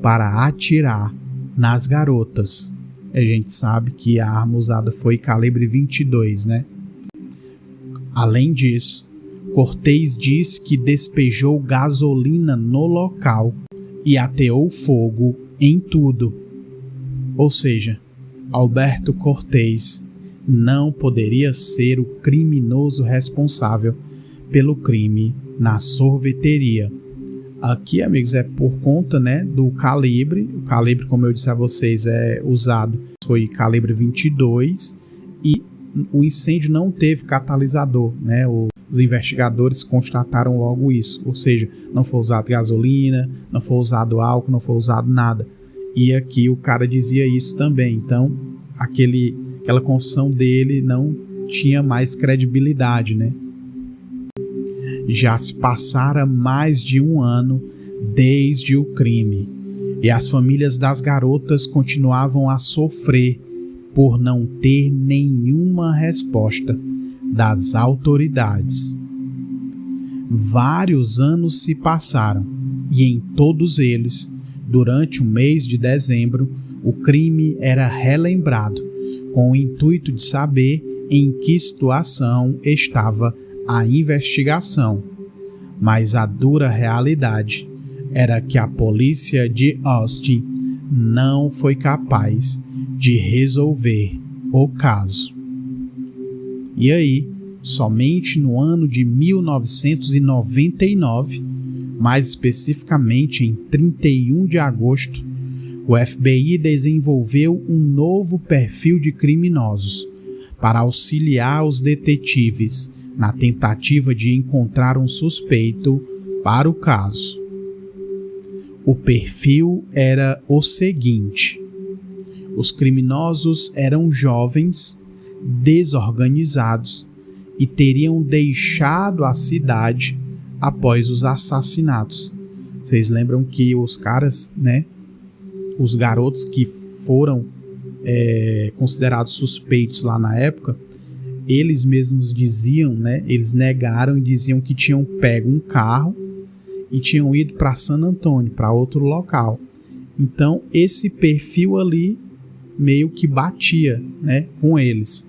Speaker 1: para atirar nas garotas. A gente sabe que a arma usada foi calibre 22, né? Além disso, Cortez diz que despejou gasolina no local e ateou fogo em tudo. Ou seja, Alberto Cortez não poderia ser o criminoso responsável pelo crime na sorveteria. Aqui, amigos, é por conta, né, do calibre. O calibre, como eu disse a vocês, foi calibre 22 e o incêndio não teve catalisador, né? Os investigadores constataram logo isso, ou seja, não foi usado gasolina, não foi usado álcool, não foi usado nada. E aqui o cara dizia isso também, então aquela confissão dele não tinha mais credibilidade, né? Já se passara mais de um ano desde o crime e as famílias das garotas continuavam a sofrer por não ter nenhuma resposta das autoridades. Vários anos se passaram e em todos eles, durante o mês de dezembro, o crime era relembrado com o intuito de saber em que situação estava a investigação, mas a dura realidade era que a polícia de Austin não foi capaz de resolver o caso. E aí, somente no ano de 1999, mais especificamente em 31 de agosto, o FBI desenvolveu um novo perfil de criminosos para auxiliar os detetives na tentativa de encontrar um suspeito para o caso. O perfil era o seguinte: os criminosos eram jovens, desorganizados e teriam deixado a cidade após os assassinatos. Vocês lembram que os caras, né, os garotos que foram considerados suspeitos lá na época, eles mesmos diziam, né, eles negaram e diziam que tinham pego um carro e tinham ido para San Antônio, para outro local. Então esse perfil ali meio que batia, né, com eles.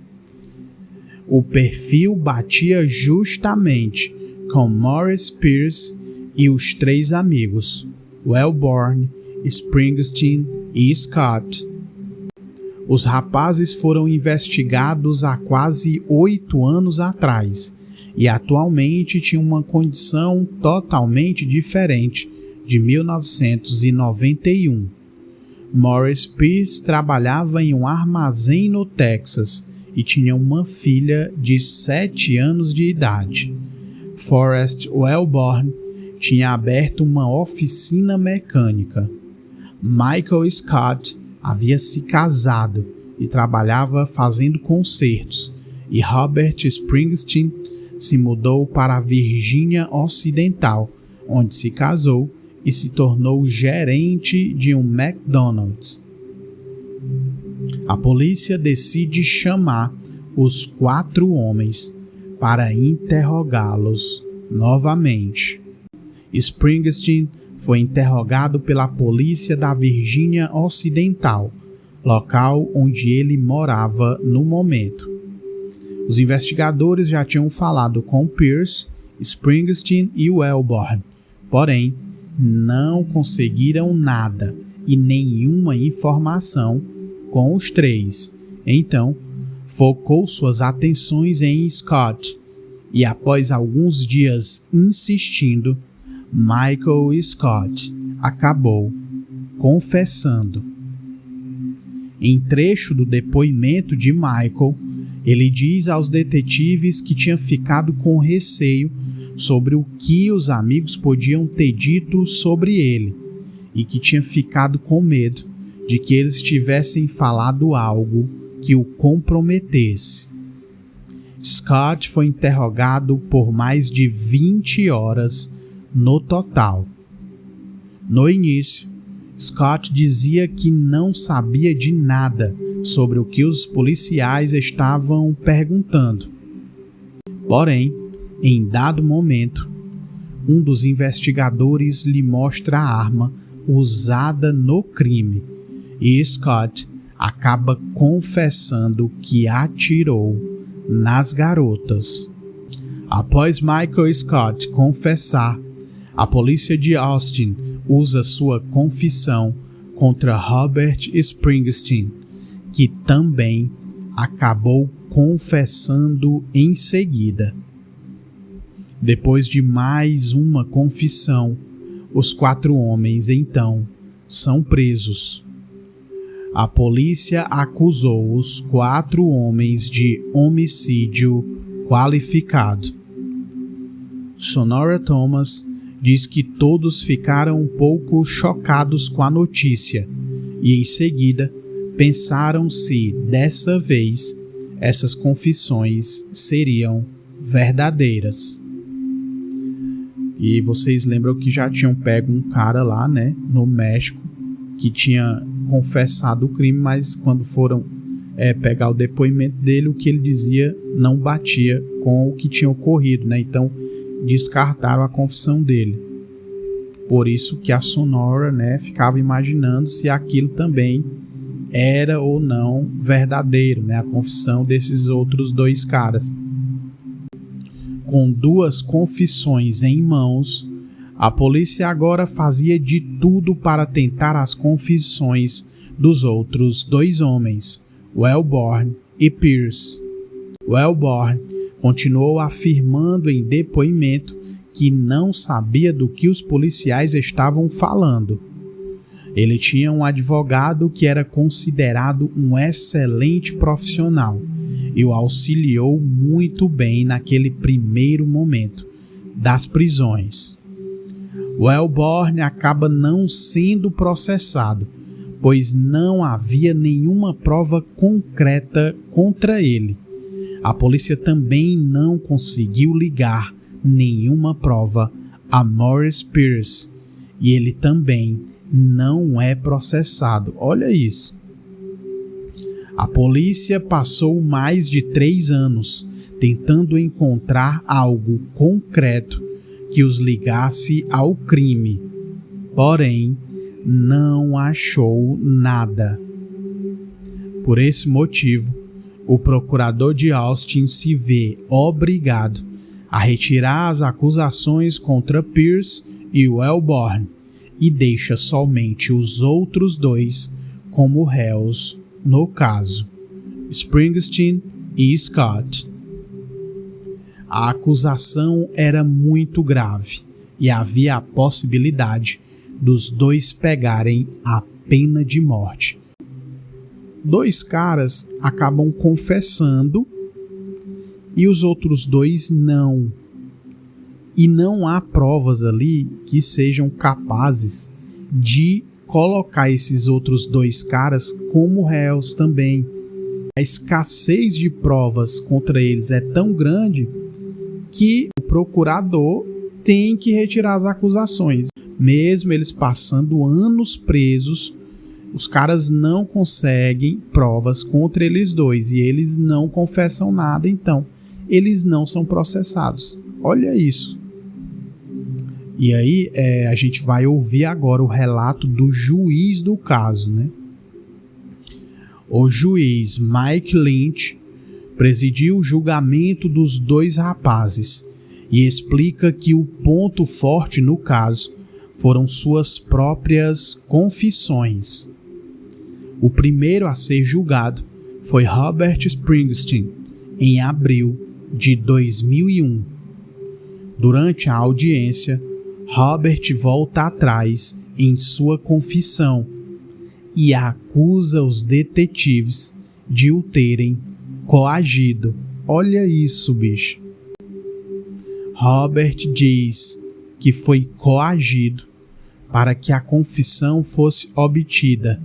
Speaker 1: O perfil batia justamente com Morris Pierce e os três amigos, Wellborn, Springsteen e Scott. Os rapazes foram investigados há quase 8 anos atrás e atualmente tinham uma condição totalmente diferente de 1991. Morris Pierce trabalhava em um armazém no Texas e tinha uma filha de 7 anos de idade. Forrest Wellborn tinha aberto uma oficina mecânica. Michael Scott havia se casado e trabalhava fazendo concertos, e Robert Springsteen se mudou para a Virgínia Ocidental, onde se casou e se tornou gerente de um McDonald's. A polícia decide chamar os 4 homens para interrogá-los novamente. Springsteen foi interrogado pela polícia da Virgínia Ocidental, local onde ele morava no momento. Os investigadores já tinham falado com Pierce, Springsteen e Wellborn, porém não conseguiram nada e nenhuma informação com os 3. Então, focou suas atenções em Scott e, após alguns dias insistindo, Michael Scott acabou confessando. Em trecho do depoimento de Michael, ele diz aos detetives que tinha ficado com receio sobre o que os amigos podiam ter dito sobre ele e que tinha ficado com medo de que eles tivessem falado algo que o comprometesse. Scott foi interrogado por mais de 20 horas no total. No início, Scott dizia que não sabia de nada sobre o que os policiais estavam perguntando. Porém, em dado momento, um dos investigadores lhe mostra a arma usada no crime e Scott acaba confessando que atirou nas garotas. Após Michael Scott confessar, a polícia de Austin usa sua confissão contra Robert Springsteen, que também acabou confessando em seguida. Depois de mais uma confissão, os 4 homens então são presos. A polícia acusou os 4 homens de homicídio qualificado. Sonora Thomas diz que todos ficaram um pouco chocados com a notícia e, em seguida, pensaram se, dessa vez, essas confissões seriam verdadeiras. E vocês lembram que já tinham pego um cara lá, né, no México, que tinha confessado o crime, mas quando foram pegar o depoimento dele, o que ele dizia não batia com o que tinha ocorrido, né? Então descartaram a confissão dele. Por isso que a Sonora, né, ficava imaginando se aquilo também era ou não verdadeiro, né, a confissão desses outros 2 caras. Com 2 confissões em mãos, a polícia agora fazia de tudo para tentar as confissões dos outros 2 homens, Wellborn e Pierce. Wellborn continuou afirmando em depoimento que não sabia do que os policiais estavam falando. Ele tinha um advogado que era considerado um excelente profissional e o auxiliou muito bem naquele primeiro momento das prisões. Wellborn acaba não sendo processado, pois não havia nenhuma prova concreta contra ele. A polícia também não conseguiu ligar nenhuma prova a Morris Pierce e ele também não é processado. Olha isso. A polícia passou mais de 3 anos tentando encontrar algo concreto que os ligasse ao crime, porém não achou nada. Por esse motivo, o procurador de Austin se vê obrigado a retirar as acusações contra Pierce e Wellborn e deixa somente os outros 2 como réus no caso, Springsteen e Scott. A acusação era muito grave e havia a possibilidade dos 2 pegarem a pena de morte. 2 caras acabam confessando e os outros 2 não. E não há provas ali que sejam capazes de colocar esses outros 2 caras como réus também. A escassez de provas contra eles é tão grande que o procurador tem que retirar as acusações. Mesmo eles passando anos presos, os caras não conseguem provas contra eles 2 e eles não confessam nada, então eles não são processados. Olha isso. E aí a gente vai ouvir agora o relato do juiz do caso, né? O juiz Mike Lynch presidiu o julgamento dos 2 rapazes e explica que o ponto forte no caso foram suas próprias confissões. O primeiro a ser julgado foi Robert Springsteen, em abril de 2001. Durante a audiência, Robert volta atrás em sua confissão e acusa os detetives de o terem coagido. Olha isso, bicho. Robert diz que foi coagido para que a confissão fosse obtida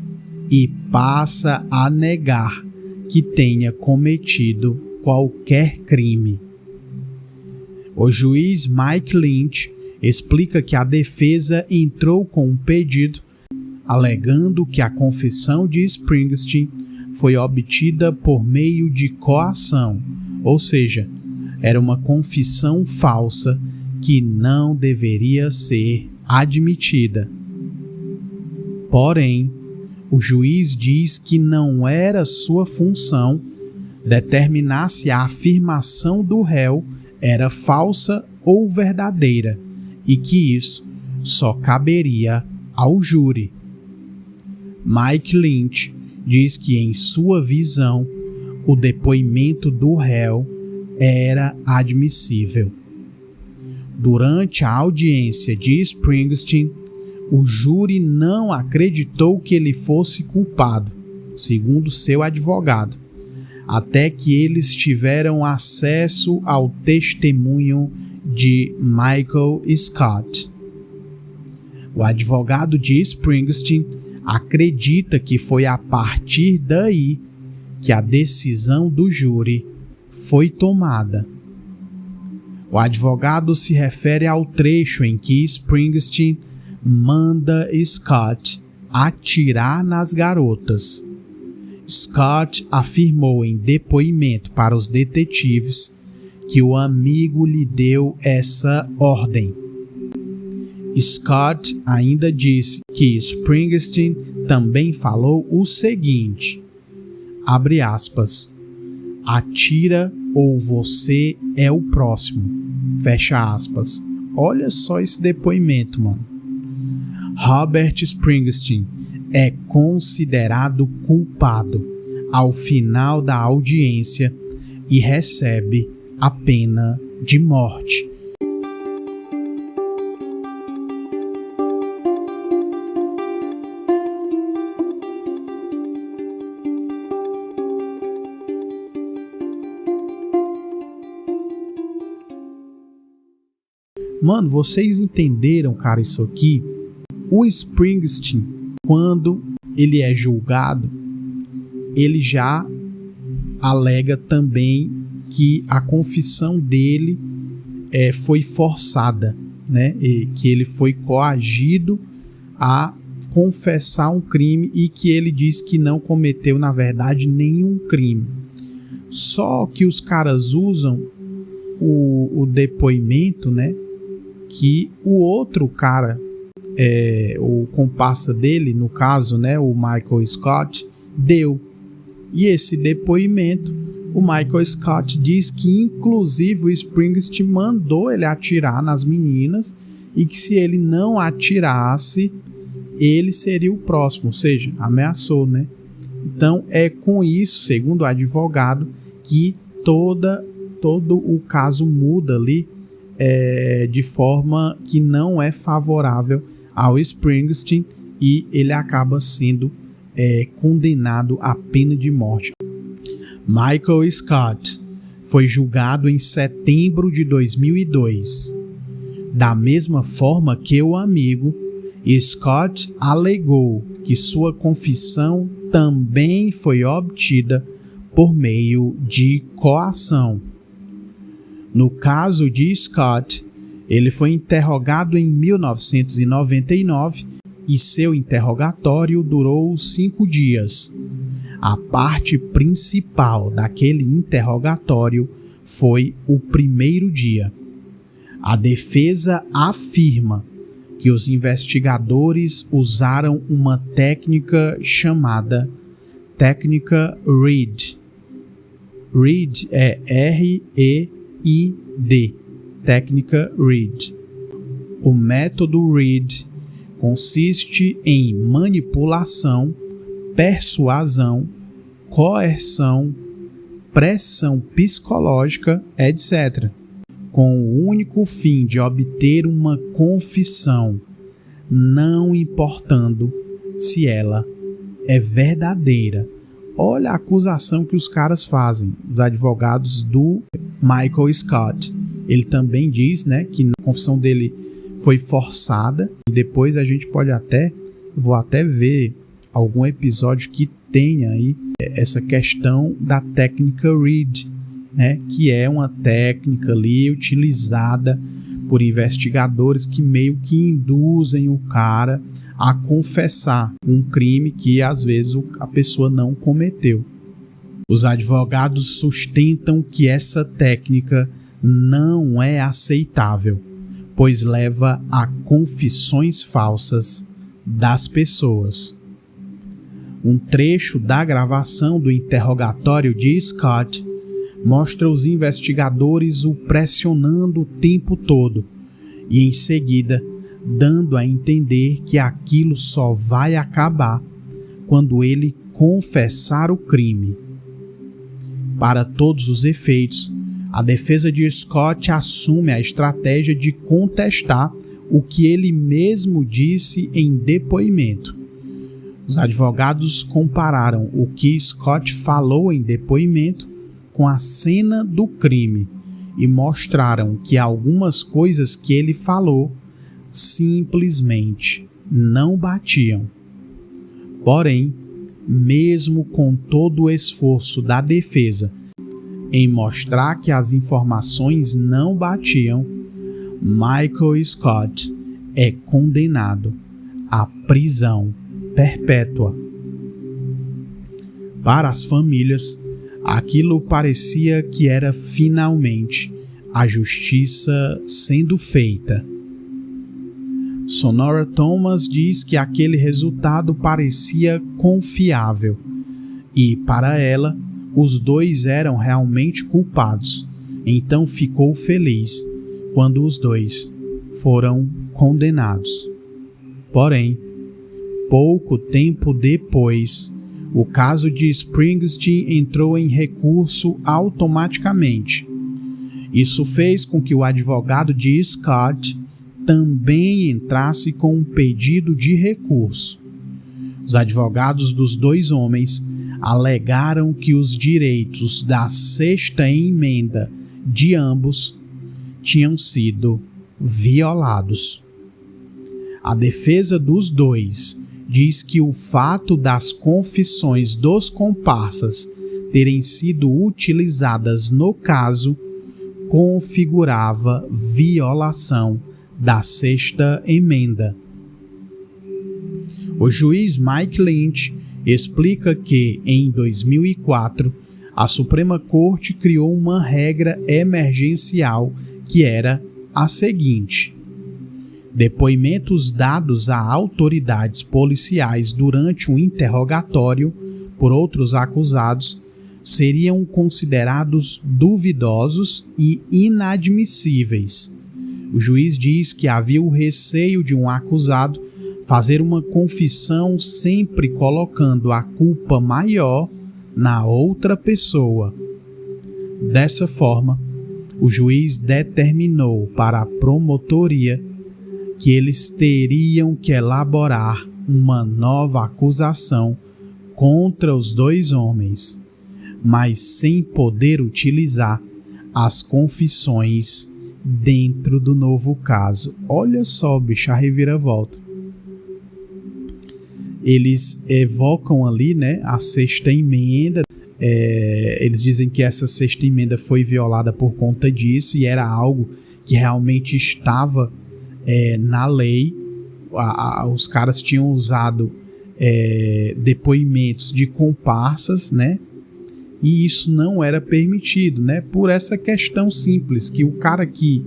Speaker 1: e passa a negar que tenha cometido qualquer crime. O juiz Mike Lynch explica que a defesa entrou com um pedido alegando que a confissão de Springsteen foi obtida por meio de coação, ou seja, era uma confissão falsa que não deveria ser admitida. Porém, o juiz diz que não era sua função determinar se a afirmação do réu era falsa ou verdadeira e que isso só caberia ao júri. Mike Lynch diz que, em sua visão, o depoimento do réu era admissível. Durante a audiência de Springsteen, o júri não acreditou que ele fosse culpado, segundo seu advogado, até que eles tiveram acesso ao testemunho de Michael Scott. O advogado de Springsteen acredita que foi a partir daí que a decisão do júri foi tomada. O advogado se refere ao trecho em que Springsteen manda Scott atirar nas garotas. Scott afirmou em depoimento para os detetives que o amigo lhe deu essa ordem. Scott ainda disse que Springsteen também falou o seguinte, abre aspas, atira ou você é o próximo, fecha aspas. Olha só esse depoimento, mano. Robert Springsteen é considerado culpado ao final da audiência e recebe a pena de morte. Mano, vocês entenderam, cara, isso aqui? O Springsteen, quando ele é julgado, ele já alega também que a confissão dele foi forçada, né? E que ele foi coagido a confessar um crime e que ele diz que não cometeu, na verdade, nenhum crime. Só que os caras usam o depoimento, né? Que o outro cara, o comparsa dele, no caso, né, o Michael Scott, deu. E esse depoimento, o Michael Scott diz que inclusive o Springsteen mandou ele atirar nas meninas e que se ele não atirasse, ele seria o próximo, ou seja, ameaçou, né? Então é com isso, segundo o advogado, que todo o caso muda ali de forma que não é favorável ao Springsteen e ele acaba sendo condenado à pena de morte. Michael Scott foi julgado em setembro de 2002. Da mesma forma que o amigo, Scott alegou que sua confissão também foi obtida por meio de coação. No caso de Scott, ele foi interrogado em 1999 e seu interrogatório durou 5 dias. A parte principal daquele interrogatório foi o primeiro dia. A defesa afirma que os investigadores usaram uma técnica chamada técnica Reid. Reid é R-E-I-D, técnica Reid. O método Reid consiste em manipulação, persuasão, coerção, pressão psicológica, etc., com o único fim de obter uma confissão, não importando se ela é verdadeira. Olha a acusação que os caras fazem, os advogados do Michael Scott. Ele também diz, né, que a confissão dele foi forçada, e depois a gente pode vou até ver algum episódio que tem aí essa questão da técnica Reed, né, que é uma técnica ali utilizada por investigadores que meio que induzem o cara a confessar um crime que às vezes a pessoa não cometeu. Os advogados sustentam que essa técnica não é aceitável, pois leva a confissões falsas das pessoas. Um trecho da gravação do interrogatório de Scott mostra os investigadores o pressionando o tempo todo e, em seguida, dando a entender que aquilo só vai acabar quando ele confessar o crime. Para todos os efeitos, a defesa de Scott assume a estratégia de contestar o que ele mesmo disse em depoimento. Os advogados compararam o que Scott falou em depoimento com a cena do crime e mostraram que algumas coisas que ele falou simplesmente não batiam. Porém, mesmo com todo o esforço da defesa em mostrar que as informações não batiam, Michael Scott é condenado à prisão perpétua. Para as famílias, aquilo parecia que era finalmente a justiça sendo feita. Sonora Thomas diz que aquele resultado parecia confiável e, para ela, os dois eram realmente culpados. Então ficou feliz quando os dois foram condenados. Porém, pouco tempo depois, o caso de Springsteen entrou em recurso automaticamente. Isso fez com que o advogado de Scott também entrasse com um pedido de recurso. Os advogados dos dois homens alegaram que os direitos da Sexta Emenda de ambos tinham sido violados. A defesa dos dois diz que o fato das confissões dos comparsas terem sido utilizadas no caso configurava violação da Sexta Emenda. O juiz Mike Lynch explica que, em 2004, a Suprema Corte criou uma regra emergencial que era a seguinte: depoimentos dados a autoridades policiais durante um interrogatório por outros acusados seriam considerados duvidosos e inadmissíveis. O juiz diz que havia o receio de um acusado fazer uma confissão sempre colocando a culpa maior na outra pessoa. Dessa forma, o juiz determinou para a promotoria que eles teriam que elaborar uma nova acusação contra os dois homens, mas sem poder utilizar as confissões dentro do novo caso. Olha só, bicho, a reviravolta. Eles evocam ali, né, a Sexta Emenda. Eles dizem que essa Sexta Emenda foi violada por conta disso e era algo que realmente estava na lei. Os caras tinham usado depoimentos de comparsas, né? E isso não era permitido, né? Por essa questão simples, que o cara que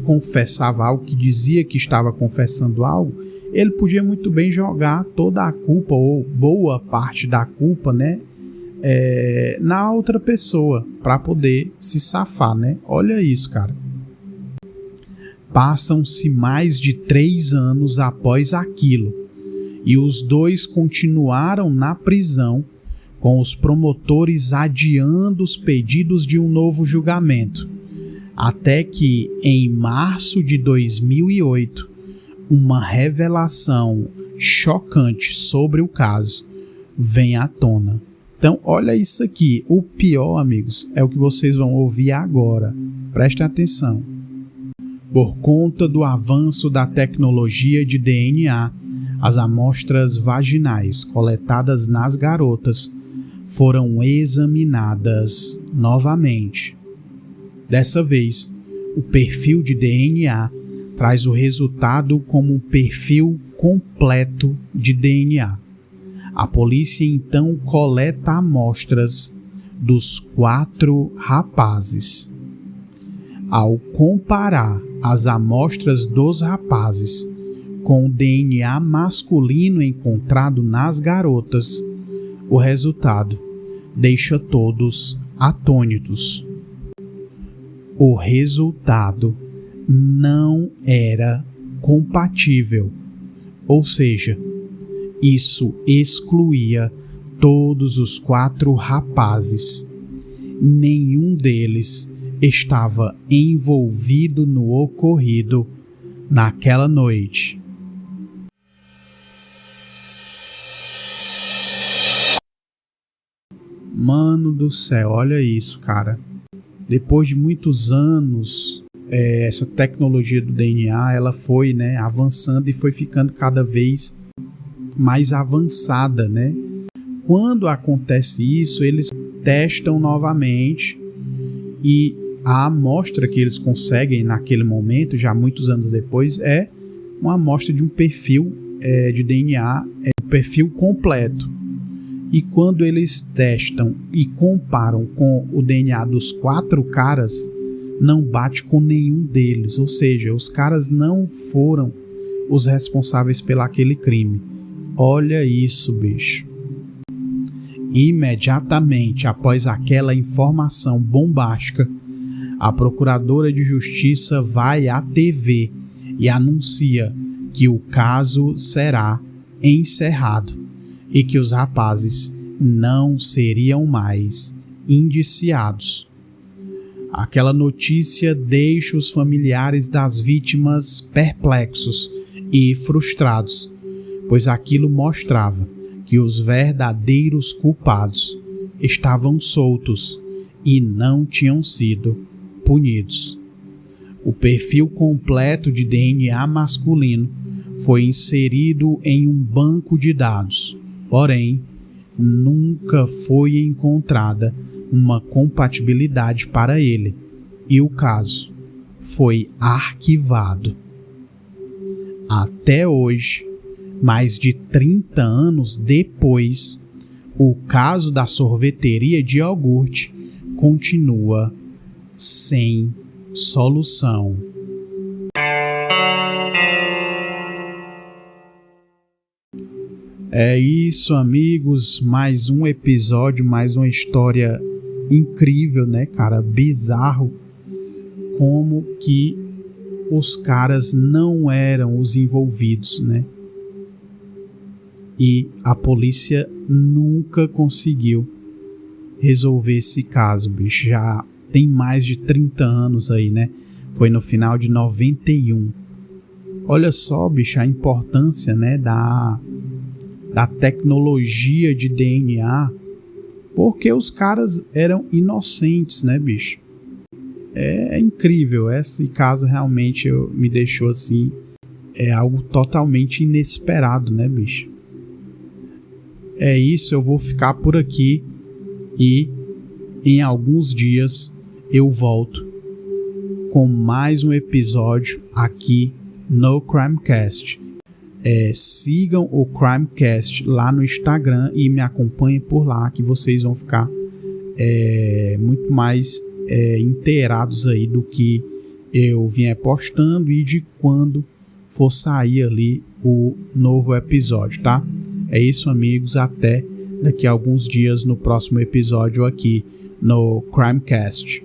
Speaker 1: confessava algo, que dizia que estava confessando algo, ele podia muito bem jogar toda a culpa, ou boa parte da culpa, né? Na outra pessoa, para poder se safar, né? Olha isso, cara. Passam-se mais de 3 anos após aquilo, e os dois continuaram na prisão, com os promotores adiando os pedidos de um novo julgamento, até que, em março de 2008, uma revelação chocante sobre o caso vem à tona. Então, olha isso aqui. O pior, amigos, é o que vocês vão ouvir agora. Prestem atenção. Por conta do avanço da tecnologia de DNA, as amostras vaginais coletadas nas garotas foram examinadas novamente. Dessa vez, o perfil de DNA traz o resultado como um perfil completo de DNA. A polícia então coleta amostras dos 4 rapazes. Ao comparar as amostras dos rapazes com o DNA masculino encontrado nas garotas, o resultado deixa todos atônitos. O resultado não era compatível, ou seja, isso excluía todos os 4 rapazes. Nenhum deles estava envolvido no ocorrido naquela noite. Mano do céu, olha isso, cara. Depois de muitos anos, essa tecnologia do DNA, ela foi, avançando e foi ficando cada vez mais avançada, Quando acontece isso, eles testam novamente e a amostra que eles conseguem naquele momento, já muitos anos depois, é uma amostra de um perfil de DNA, um perfil completo. E quando eles testam e comparam com o DNA dos 4 caras, não bate com nenhum deles. Ou seja, os caras não foram os responsáveis pelaquele crime. Olha isso, bicho. Imediatamente após aquela informação bombástica, a procuradora de justiça vai à TV e anuncia que o caso será encerrado e que os rapazes não seriam mais indiciados. Aquela notícia deixa os familiares das vítimas perplexos e frustrados, pois aquilo mostrava que os verdadeiros culpados estavam soltos e não tinham sido punidos. O perfil completo de DNA masculino foi inserido em um banco de dados, porém, nunca foi encontrada uma compatibilidade para ele, e o caso foi arquivado. Até hoje, mais de 30 anos depois, o caso da sorveteria de iogurte continua sem solução. É isso, amigos, mais um episódio, mais uma história incrível, cara? Bizarro como que os caras não eram os envolvidos, E a polícia nunca conseguiu resolver esse caso, bicho. Já tem mais de 30 anos aí, Foi no final de 91. Olha só, bicho, a importância, da tecnologia de DNA, porque os caras eram inocentes, bicho? É incrível, esse caso realmente me deixou assim, é algo totalmente inesperado, bicho? É isso, eu vou ficar por aqui e em alguns dias eu volto com mais um episódio aqui no Crimecast. Sigam o Crimecast lá no Instagram e me acompanhem por lá, que vocês vão ficar muito mais inteirados aí do que eu vier postando e de quando for sair ali o novo episódio, tá? É isso, amigos, até daqui a alguns dias no próximo episódio aqui no Crimecast.